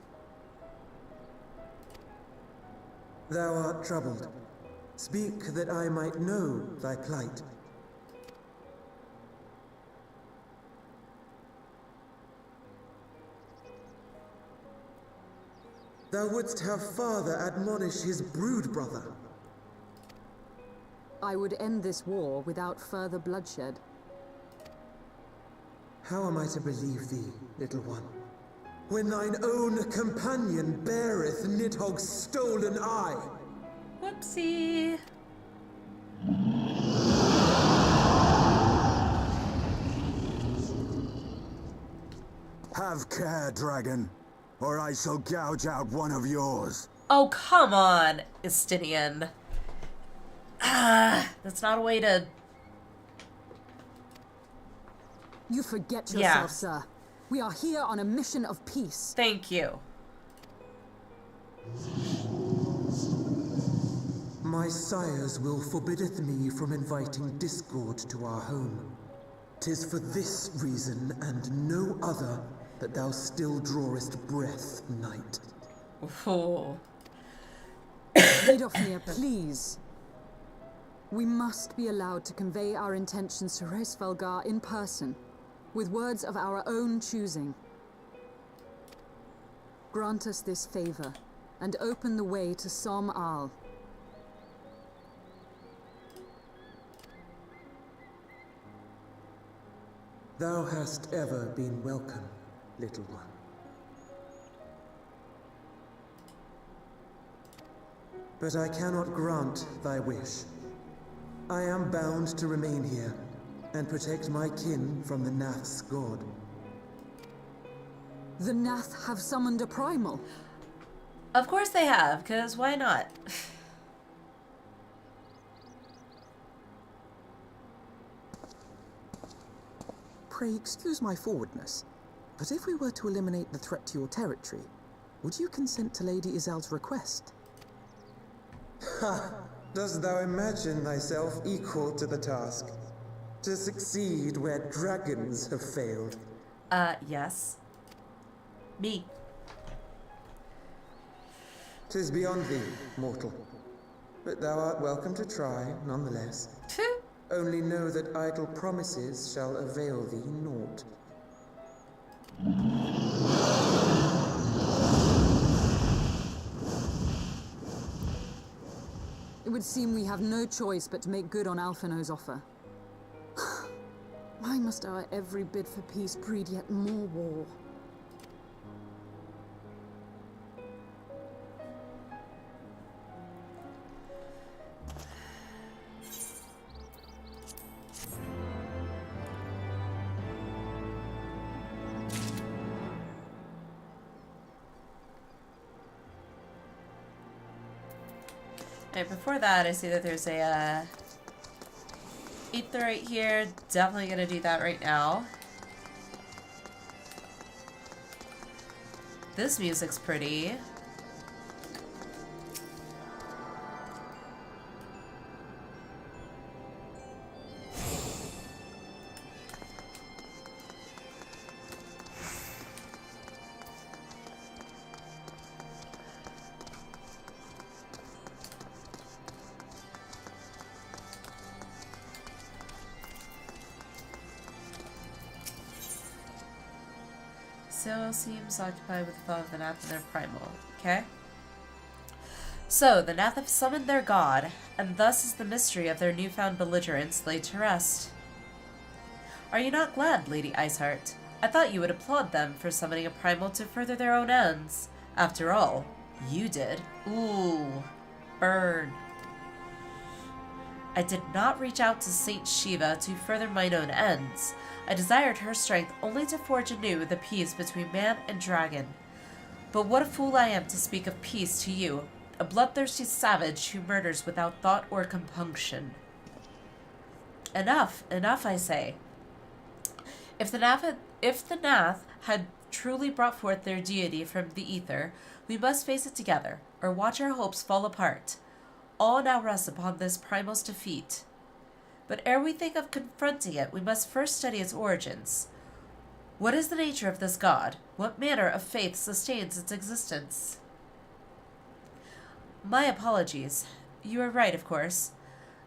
Thou art troubled. Speak that I might know thy plight. Thou wouldst have father admonish his brood brother. I would end this war without further bloodshed. How am I to believe thee, little one, when thine own companion beareth Nidhogg's stolen eye? Whoopsie. Have care, dragon, or I shall gouge out one of yours. Oh, come on, Estinian. That's not a way to... You forget yourself, Yeah. sir. We are here on a mission of peace. Thank you. My sires will forbiddeth me from inviting discord to our home. 'Tis for this reason and no other that thou still drawest breath, knight. Oh. Vidofnir, please. We must be allowed to convey our intentions to Hraesvelgar in person, with words of our own choosing. Grant us this favor, and open the way to Som Al. Thou hast ever been welcome, little one. But I cannot grant thy wish. I am bound to remain here and protect my kin from the Nath's god. The Nath have summoned a primal. Of course they have, because why not? Pray excuse my forwardness, but if we were to eliminate the threat to your territory, would you consent to Lady Izel's request? Ha! Dost thou imagine thyself equal to the task? To succeed where dragons have failed? Yes. Me. 'Tis beyond thee, mortal. But thou art welcome to try, nonetheless. Only know that idle promises shall avail thee naught. It would seem we have no choice but to make good on Alphino's offer. Why must our every bid for peace breed yet more war? Alright, before that, I see that there's a ether right here. Definitely gonna do that right now. This music's pretty. Still seems occupied with the thought of the Nath and their primal. Okay? So, the Nath have summoned their god, and thus is the mystery of their newfound belligerence laid to rest. Are you not glad, Lady Iceheart? I thought you would applaud them for summoning a primal to further their own ends. After all, you did. Ooh. Burn. I did not reach out to Saint Shiva to further mine own ends. I desired her strength only to forge anew the peace between man and dragon. But what a fool I am to speak of peace to you, a bloodthirsty savage who murders without thought or compunction. Enough, enough, I say. If the Nath had truly brought forth their deity from the ether, we must face it together, or watch our hopes fall apart. All now rests upon this primal's defeat. But ere we think of confronting it, we must first study its origins. What is the nature of this god? What manner of faith sustains its existence? My apologies. You are right, of course.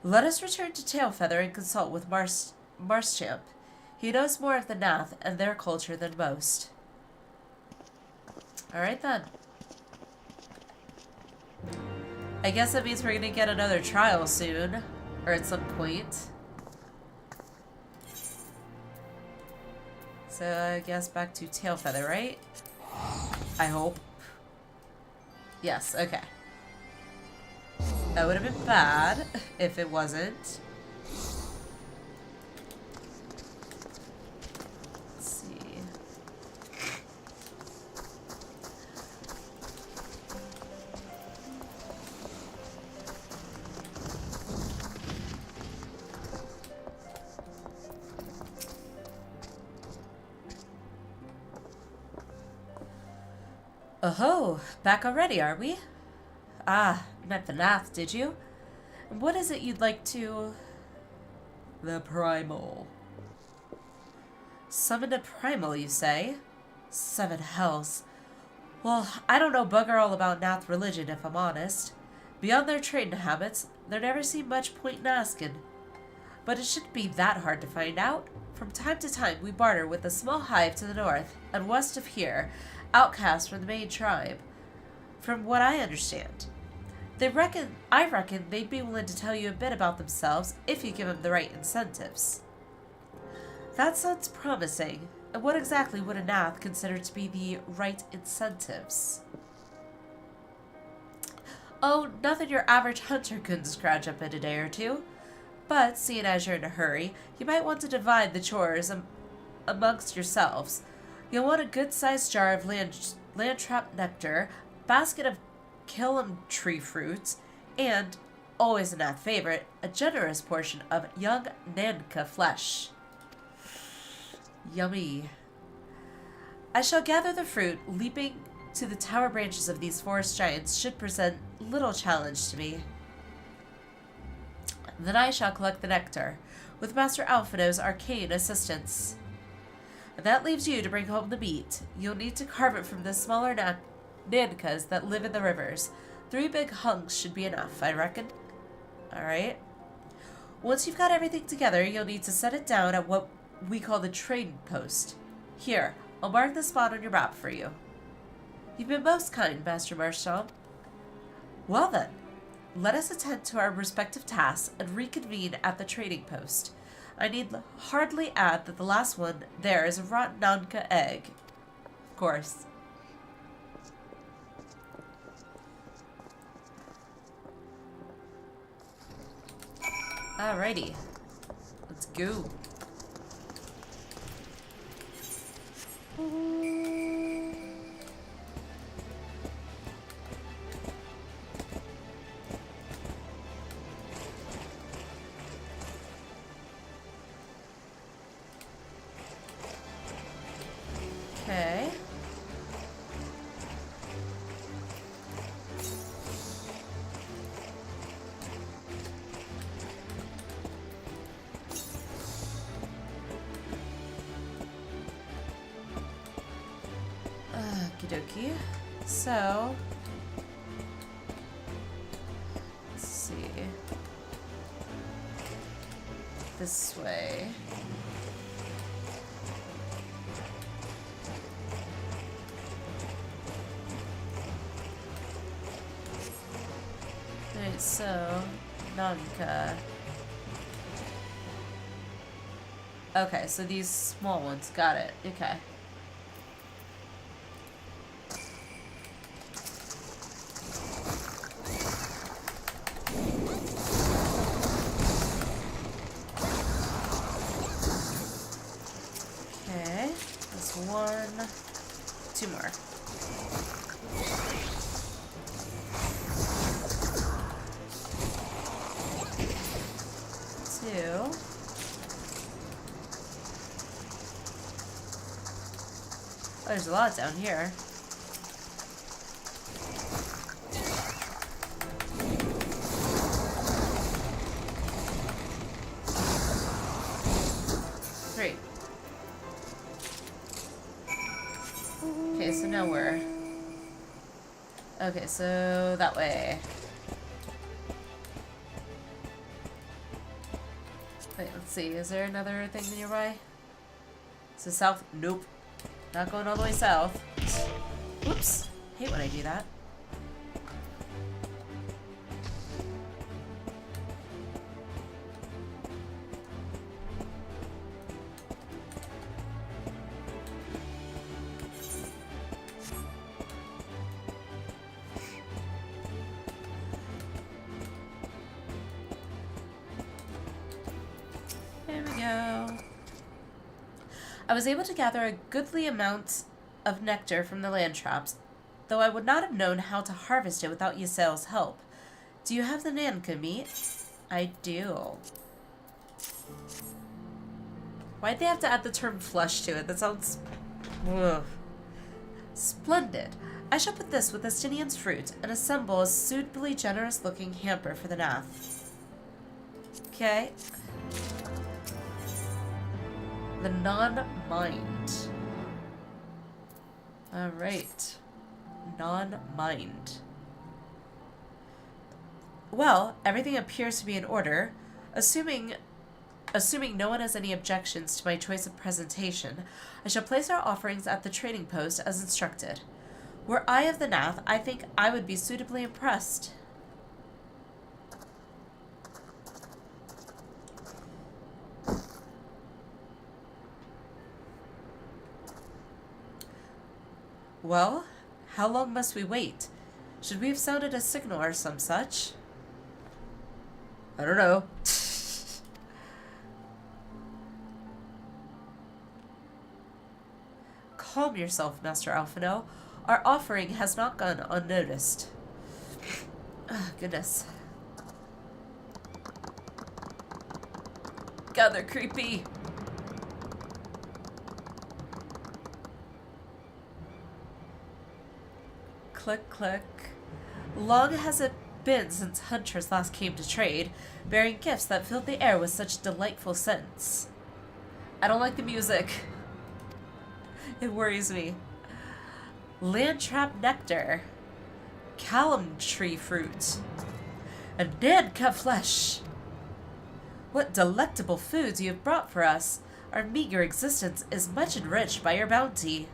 Let us return to Tailfeather and consult with Marschamp. He knows more of the Nath and their culture than most. Alright then. I guess that means we're gonna get another trial soon. Or at some point. So I guess back to Tailfeather, right? I hope. Yes, okay. That would have been bad if it wasn't. Let's see. Oh-ho, back already, are we? Ah, met the Nath, did you? What is it you'd like to... The Primal. Summon a Primal, you say? 7 hells. Well, I don't know bugger all about Nath religion, if I'm honest. Beyond their trading habits, there never seemed much point in asking. But it shouldn't be that hard to find out. From time to time, we barter with a small hive to the north and west of here, outcasts from the main tribe. From what I understand, I reckon they'd be willing to tell you a bit about themselves if you give them the right incentives. That sounds promising. And what exactly would a Nath consider to be the right incentives? Oh, nothing your average hunter couldn't scratch up in a day or two. But, seeing as you're in a hurry, you might want to divide the chores amongst yourselves. You'll want a good-sized jar of land-trap nectar, basket of killam tree fruits, and, always a Nath favorite, a generous portion of young Nanka flesh. Yummy. I shall gather the fruit. Leaping to the tower branches of these forest giants should present little challenge to me. Then I shall collect the nectar, with Master Alphino's arcane assistance. And that leaves you to bring home the meat. You'll need to carve it from the smaller Nankas that live in the rivers. 3 big hunks should be enough, I reckon. Alright. Once you've got everything together, you'll need to set it down at what we call the trading post. Here, I'll mark the spot on your map for you. You've been most kind, Master Marschamp. Well then, let us attend to our respective tasks and reconvene at the trading post. I need hardly add that the last one there is a rotten Nanka egg. Of course. Alrighty. Let's go. Okay. Okie dokie. So, let's see. This way. Alright, so, Nanka. Okay, so these small ones, got it. Okay. Okay, that's 1, 2 more. 2. there's a lot down here. Three. Okay, so now we're... Okay, so that way. Wait, let's see. Is there another thing nearby? So south? Nope. Not going all the way south. Whoops. Hate when I do that. There we go. I was able to gather a goodly amount of nectar from the land traps, though I would not have known how to harvest it without Ysael's help. Do you have the Nanka meat? I do. Why'd they have to add the term flesh to it? That sounds... Ugh. Splendid. I shall put this with Estinian's fruit and assemble a suitably generous-looking hamper for the Nath. Okay. The non-mind. Alright. Non-mind. Well, everything appears to be in order. Assuming no one has any objections to my choice of presentation, I shall place our offerings at the trading post as instructed. Were I of the Nath, I think I would be suitably impressed. Well, how long must we wait? Should we have sounded a signal or some such? I don't know. Calm yourself, Master Alphino. Our offering has not gone unnoticed. Oh, goodness. God, they're creepy. Click, click. Long has it been since hunters last came to trade, bearing gifts that filled the air with such delightful scents. I don't like the music. It worries me. Landtrap nectar. Callum tree fruit. And Nanka flesh. What delectable foods you have brought for us. Our meager existence is much enriched by your bounty.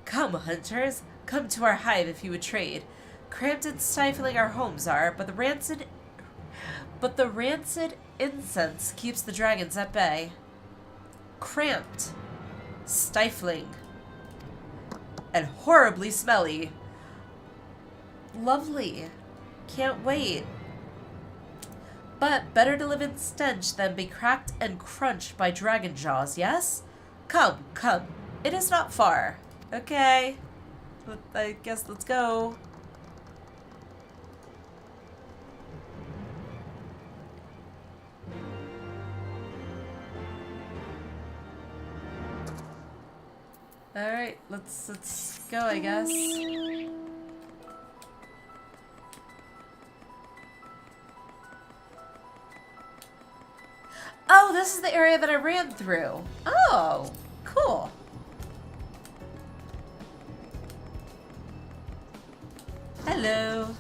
Come, hunters, come to our hive if you would trade. Cramped and stifling our homes are, but the rancid incense keeps the dragons at bay. Cramped, stifling, and horribly smelly. Lovely. Can't wait. But better to live in stench than be cracked and crunched by dragon jaws, yes? Come, come. It is not far. Okay. I guess let's go. Alright, let's go, I guess. Oh, this is the area that I ran through. Oh, cool. Hello.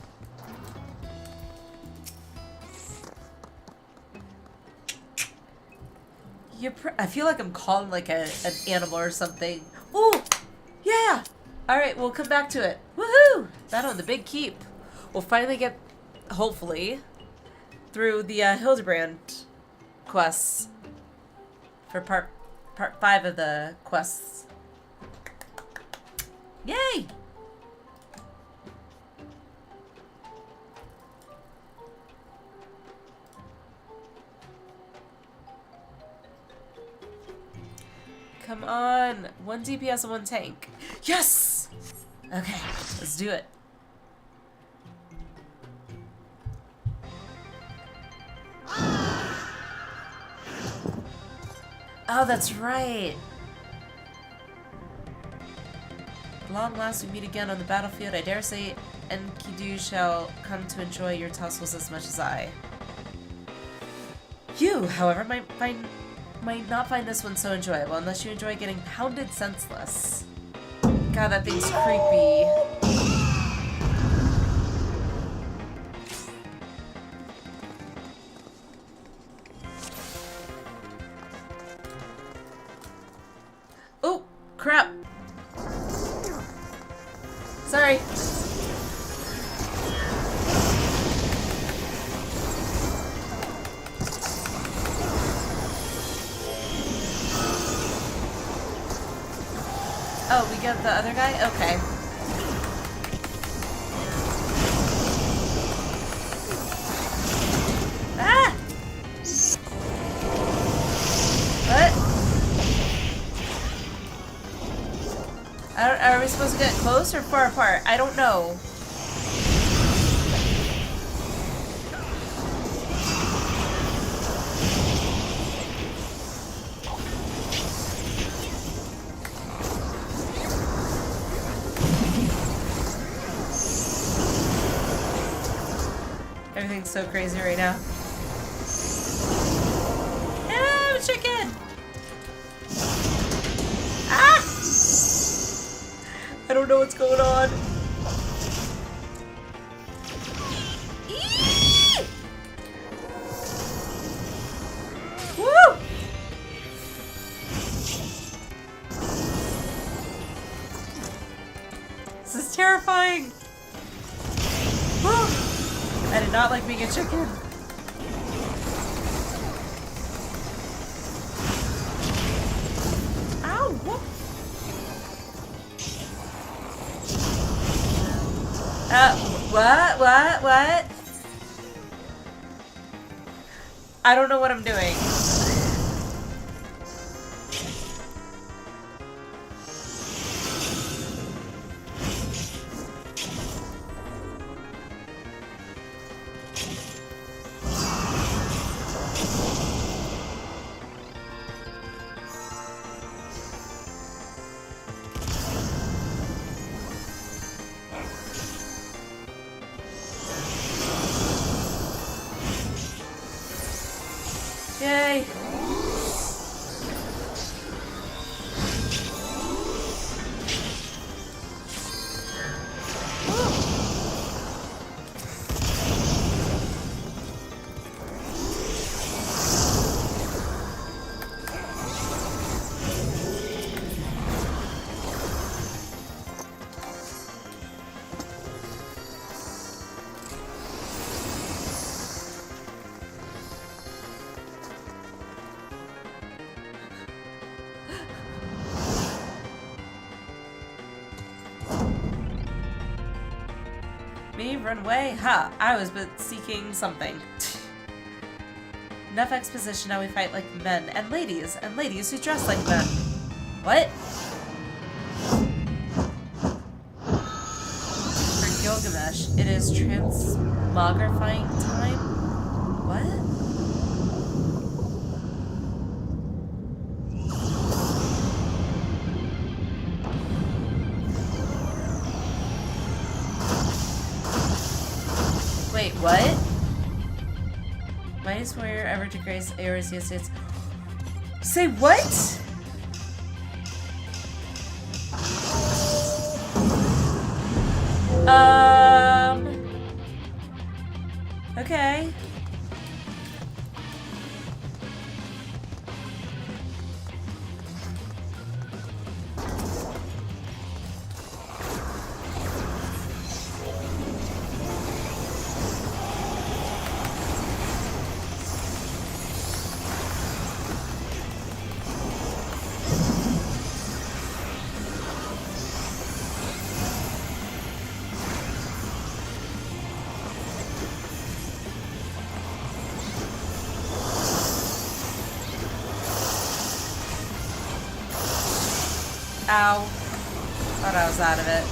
I feel like I'm calling like an animal or something. Ooh, yeah. All right, we'll come back to it. Woohoo! That on the big keep. We'll finally get, hopefully, through the Hildebrand quests for part 5 of the quests. Yay! Come on. 1 DPS and 1 tank. Yes! Okay, let's do it. Oh, that's right. long last we meet again on the battlefield, I dare say Enkidu shall come to enjoy your tussles as much as I. You, however, might not find this one so enjoyable unless you enjoy getting pounded senseless. God, that thing's creepy. Oh, crap. Sorry. Oh, we got the other guy? Okay. Ah! What? Are we supposed to get close or far apart? I don't know. Everything's so crazy right now. Ah, chicken! Ah! I don't know what's going on. Eee! Woo! This is terrifying. Woo! I did not like being a chicken. Ow! What? I don't know what I'm doing. Yay! Me run away? Ha! I was but seeking something. Enough exposition, now we fight like men and ladies who dress like men. What? For Gilgamesh, it is transmogrifying time? What? Wait, what? Mightiest warrior ever to grace Ares estates. Say what? Okay. Ow. Thought I was out of it.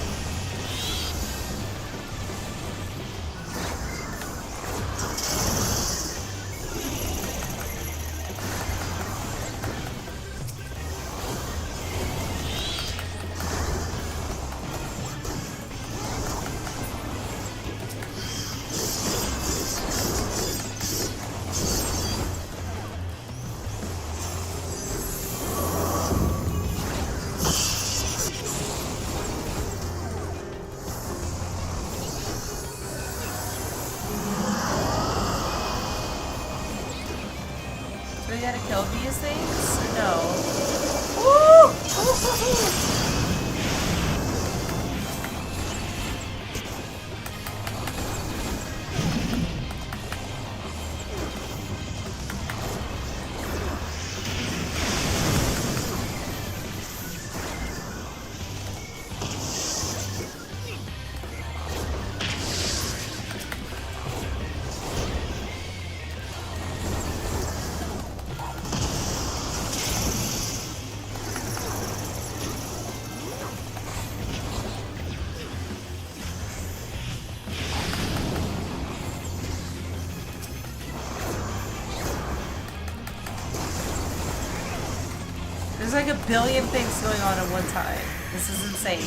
Do we gotta kill these things? No. Woo! Woo-hoo-hoo! There's like a billion things going on at one time. This is insane.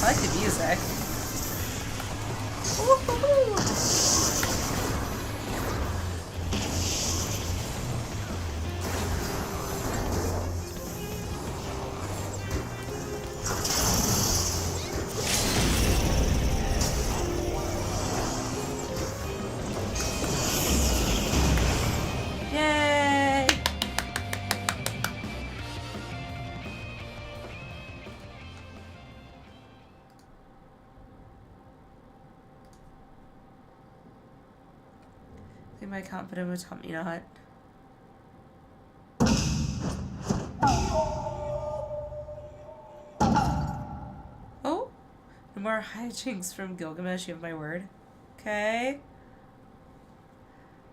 I like the music. Woo-hoo-hoo. Yay! I think my confidence would tell me not. Oh, no more hijinks from Gilgamesh. You have my word. Okay.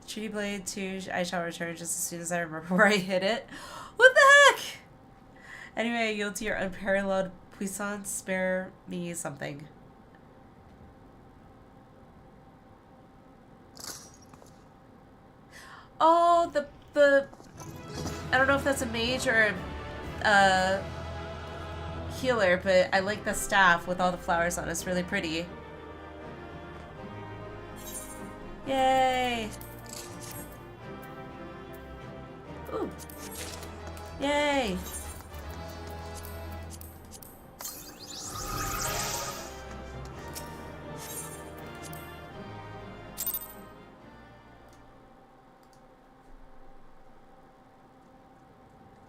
Treaty Blade 2, I shall return just as soon as I remember where I hit it. What the heck? Anyway, I yield to your unparalleled puissance. Spare me something. Oh, the I don't know if that's a mage or a healer, but I like the staff with all the flowers on it. It's really pretty. Yay! Ooh. Yay!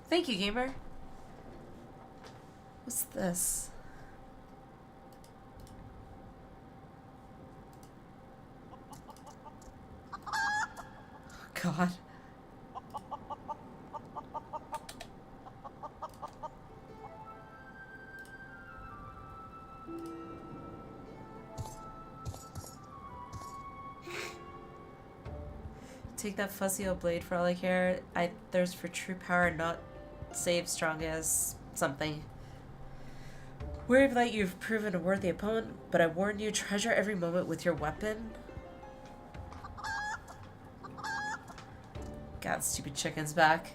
Thank you, gamer. What's this? Oh, God. Take that fussy old blade for all I care. I thirst for true power, not save strong as something. Worry that you've proven a worthy opponent, but I warn you, treasure every moment with your weapon. God, stupid chicken's back.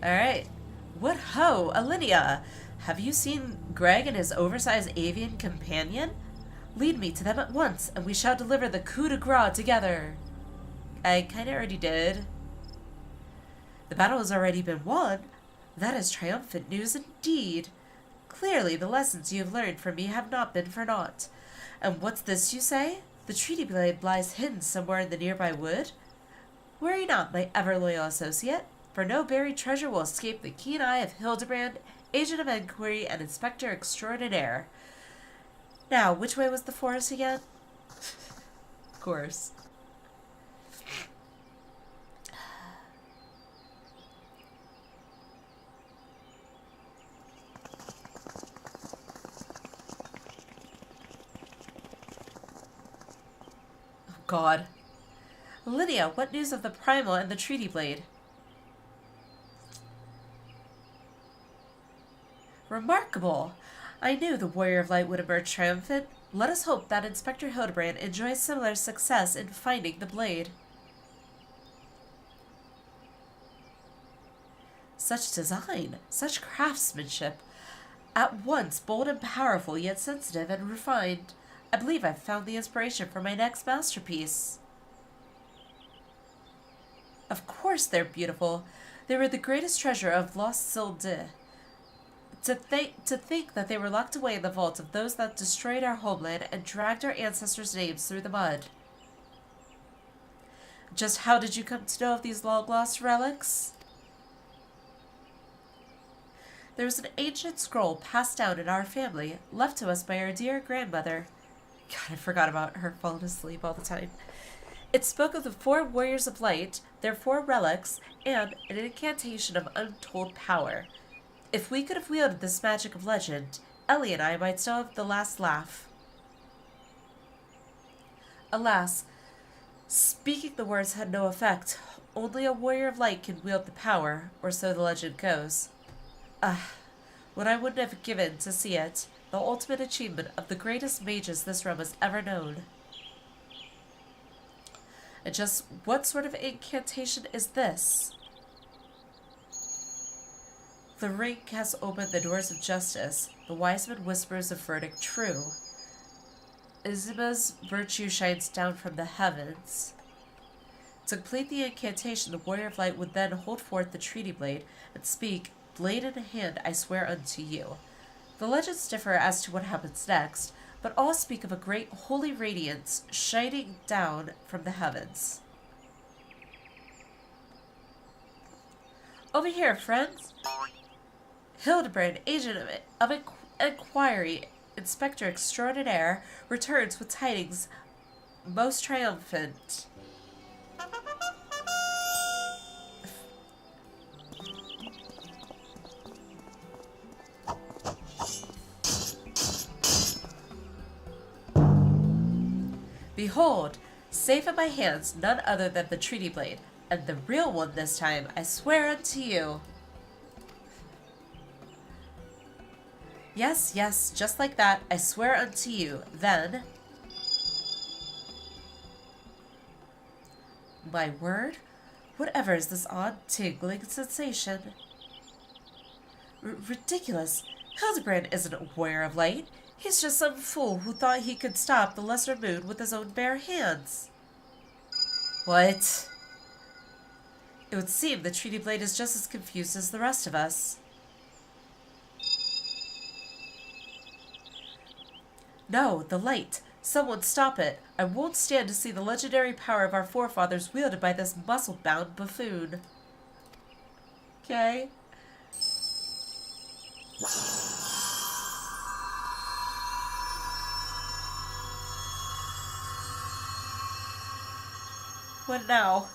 Alright. What ho, Alliniea! Have you seen Greg and his oversized avian companion? Lead me to them at once, and we shall deliver the coup de grace together. I kinda already did. The battle has already been won. That is triumphant news indeed. Clearly the lessons you have learned from me have not been for naught. And what's this you say? The treaty blade lies hidden somewhere in the nearby wood? Worry not, my ever-loyal associate, for no buried treasure will escape the keen eye of Hildebrand, agent of inquiry and inspector extraordinaire. Now, which way was the forest again? Of course. God. Alliniea, what news of the Primal and the Treaty Blade? Remarkable! I knew the Warrior of Light would emerge triumphant. Let us hope that Inspector Hildebrand enjoys similar success in finding the blade. Such design, such craftsmanship. At once bold and powerful, yet sensitive and refined. I believe I've found the inspiration for my next masterpiece. Of course they're beautiful. They were the greatest treasure of Lost Silde. To think that they were locked away in the vault of those that destroyed our homeland and dragged our ancestors' names through the mud. Just how did you come to know of these long-lost relics? There was an ancient scroll passed down in our family, left to us by our dear grandmother. God, I forgot about her falling asleep all the time. It spoke of the 4 warriors of light, their 4 relics, and an incantation of untold power. If we could have wielded this magic of legend, Ellie and I might still have the last laugh. Alas, speaking the words had no effect. Only a warrior of light can wield the power, or so the legend goes. What I wouldn't have given to see it, the ultimate achievement of the greatest mages this realm has ever known. And just what sort of incantation is this? The ring has opened the doors of justice. The wise man whispers a verdict true. Izima's virtue shines down from the heavens. To complete the incantation, the warrior of light would then hold forth the treaty blade and speak, "Blade in hand, I swear unto you." The legends differ as to what happens next, but all speak of a great holy radiance shining down from the heavens. Over here, friends. Hildebrand, agent of inquiry, inspector extraordinaire, returns with tidings most triumphant. Behold, safe in my hands, none other than the treaty blade, and the real one this time, I swear unto you. Yes, yes, just like that, I swear unto you. Then, my word? Whatever is this odd tingling sensation? Ridiculous. Hildebrand isn't a warrior of light. He's just some fool who thought he could stop the lesser moon with his own bare hands. What? It would seem the treaty blade is just as confused as the rest of us. No, the light. Someone stop it. I won't stand to see the legendary power of our forefathers wielded by this muscle-bound buffoon. Okay. What now?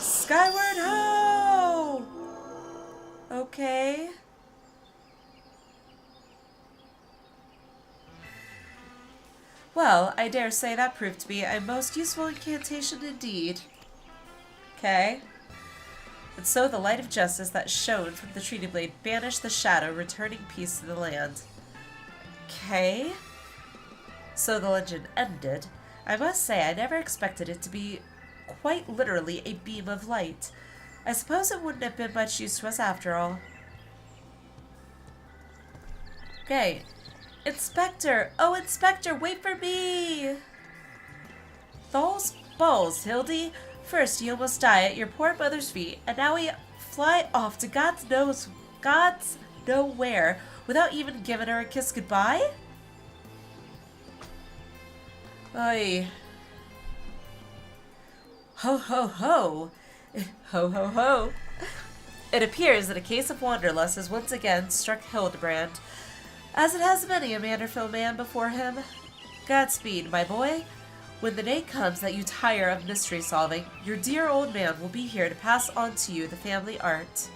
Skyward ho! Okay. Well, I dare say that proved to be a most useful incantation indeed. Okay. And so the light of justice that shone from the treaty blade banished the shadow, returning peace to the land. Okay. So the legend ended. I must say I never expected it to be quite literally a beam of light. I suppose it wouldn't have been much use to us after all. Okay. Inspector! Oh, Inspector, wait for me! Those balls, Hildy. First, you almost die at your poor mother's feet, and now we fly off to God's know where, without even giving her a kiss goodbye? Oy. Ho ho ho! Ho ho ho! It appears that a case of wanderlust has once again struck Hildebrand, as it has many a Manderville man before him. Godspeed, my boy. When the day comes that you tire of mystery solving, your dear old man will be here to pass on to you the family art.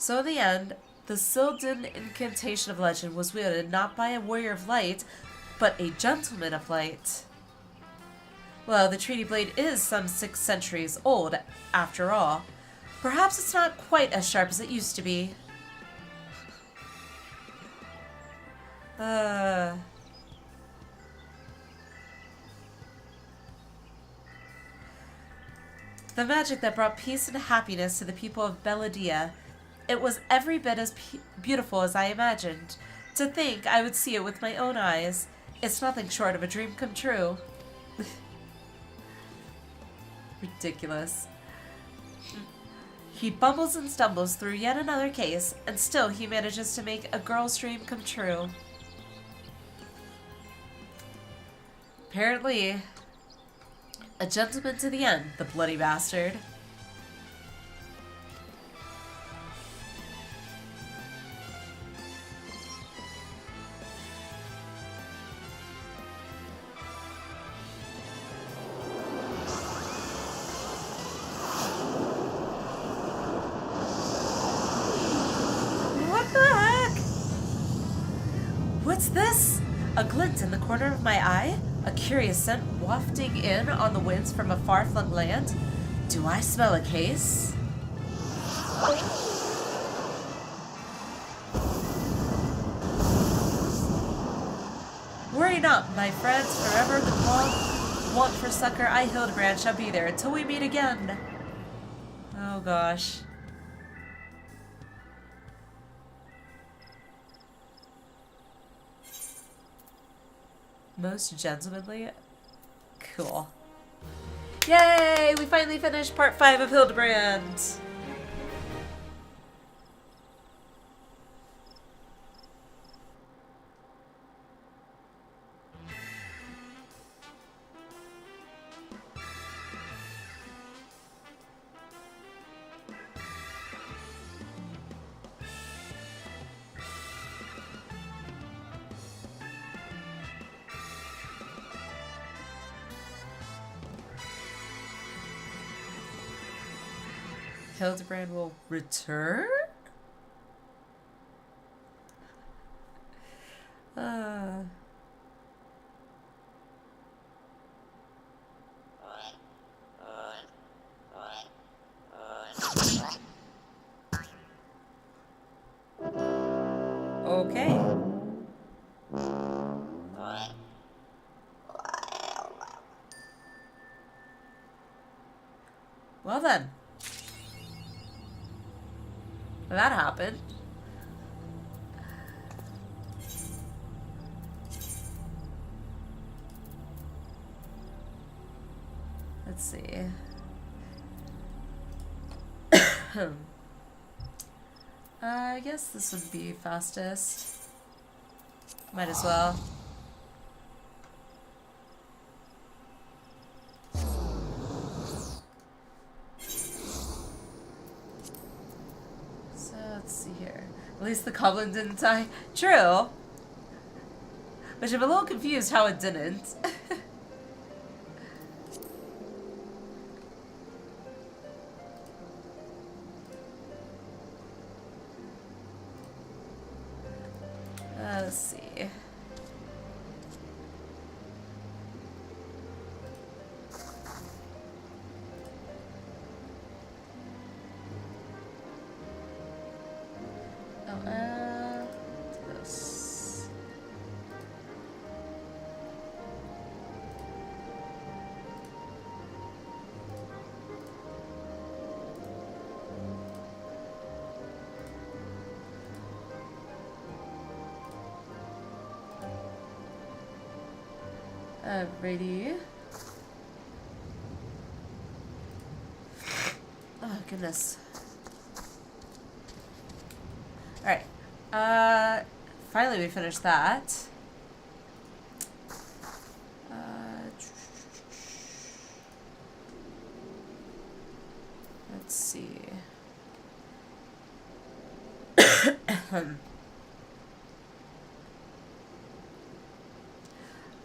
So in the end, the Sildin incantation of legend was wielded not by a warrior of light, but a gentleman of light. Well, the treaty blade is some 6 centuries old, after all. Perhaps it's not quite as sharp as it used to be. The magic that brought peace and happiness to the people of Belladia. It was every bit as beautiful as I imagined. To think I would see it with my own eyes. It's nothing short of a dream come true. Ridiculous. He bumbles and stumbles through yet another case, and still he manages to make a girl's dream come true. Apparently, a gentleman to the end, the bloody bastard. What's this? A glint in the corner of my eye? A curious scent wafting in on the winds from a far-flung land? Do I smell a case? Worry not, my friends, forever the call want for succor, I Hildebrand shall be there until we meet again. Oh gosh. Most gentlemanly? Cool. Yay! We finally finished part 5 of Hildebrand! Hildebrand will return? Okay. Well then. That happened. Let's see. I guess this would be fastest. Might as well. Let's see here. At least the goblin didn't die. True. Which I'm a little confused how it didn't. Let's see. This. Alrighty. Oh goodness. Alright. Finally we finished that. Let's see.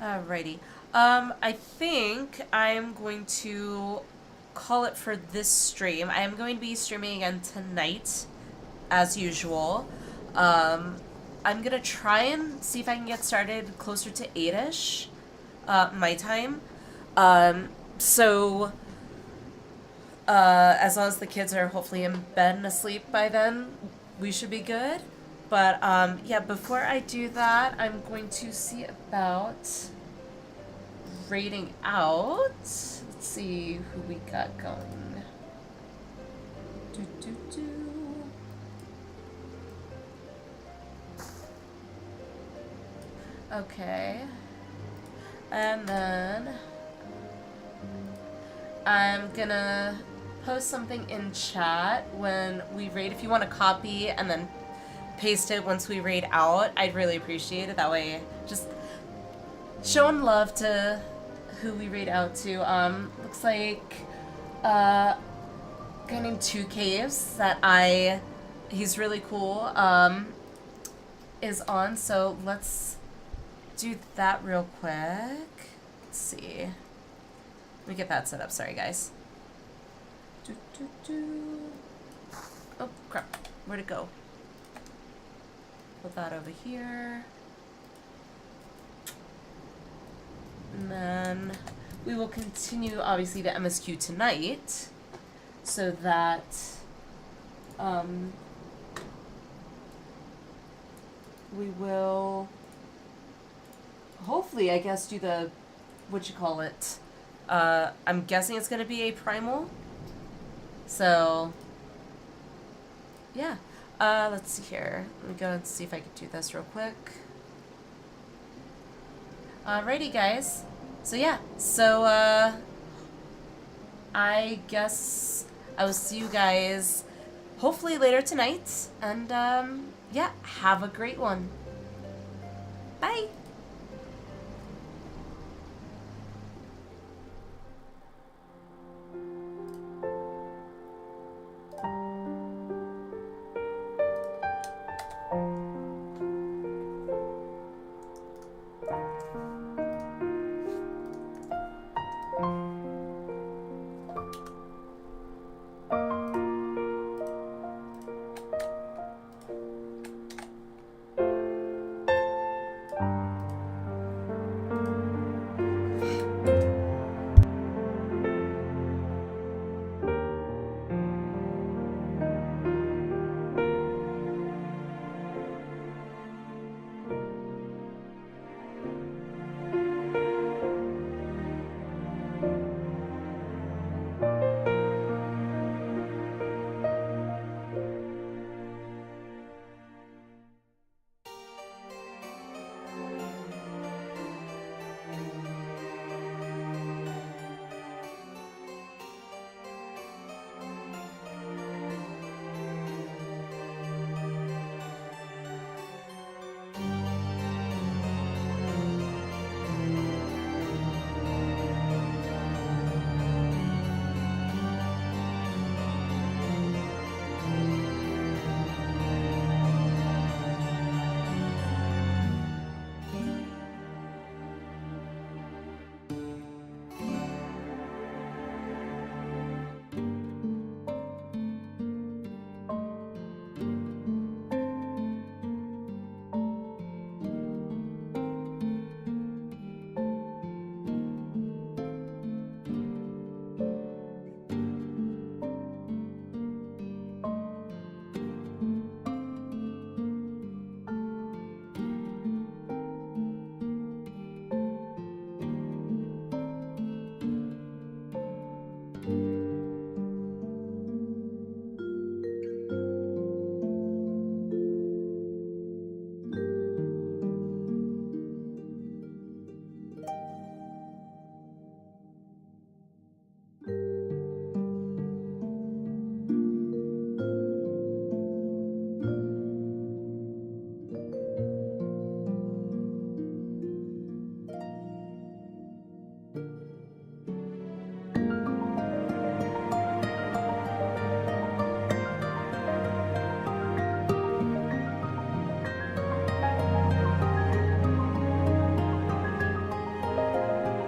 Alrighty. I think I'm going to call it for this stream. I am going to be streaming again tonight. as usual. I'm gonna try and see if I can get started closer to 8-ish, my time. So, as long as the kids are hopefully in bed and asleep by then, we should be good. But, yeah, before I do that, I'm going to see about raiding out. Let's see who we got going. Okay. And then I'm gonna post something in chat when we raid. If you want to copy and then paste it once we raid out, I'd really appreciate it. That way, just showing love to who we raid out to. Looks like a guy named 2Caves that he's really cool, is on, so let's do that real quick. Let's see. Let me get that set up, sorry guys. Oh crap, where'd it go? Put that over here. And then we will continue, obviously, the MSQ tonight, so that, we will, hopefully, I guess, do the, I'm guessing it's going to be a primal, so, yeah. Let's see here. Let me go and see if I can do this real quick. Alrighty, guys. So, yeah. So, I guess I will see you guys hopefully later tonight. And, yeah, have a great one. Bye!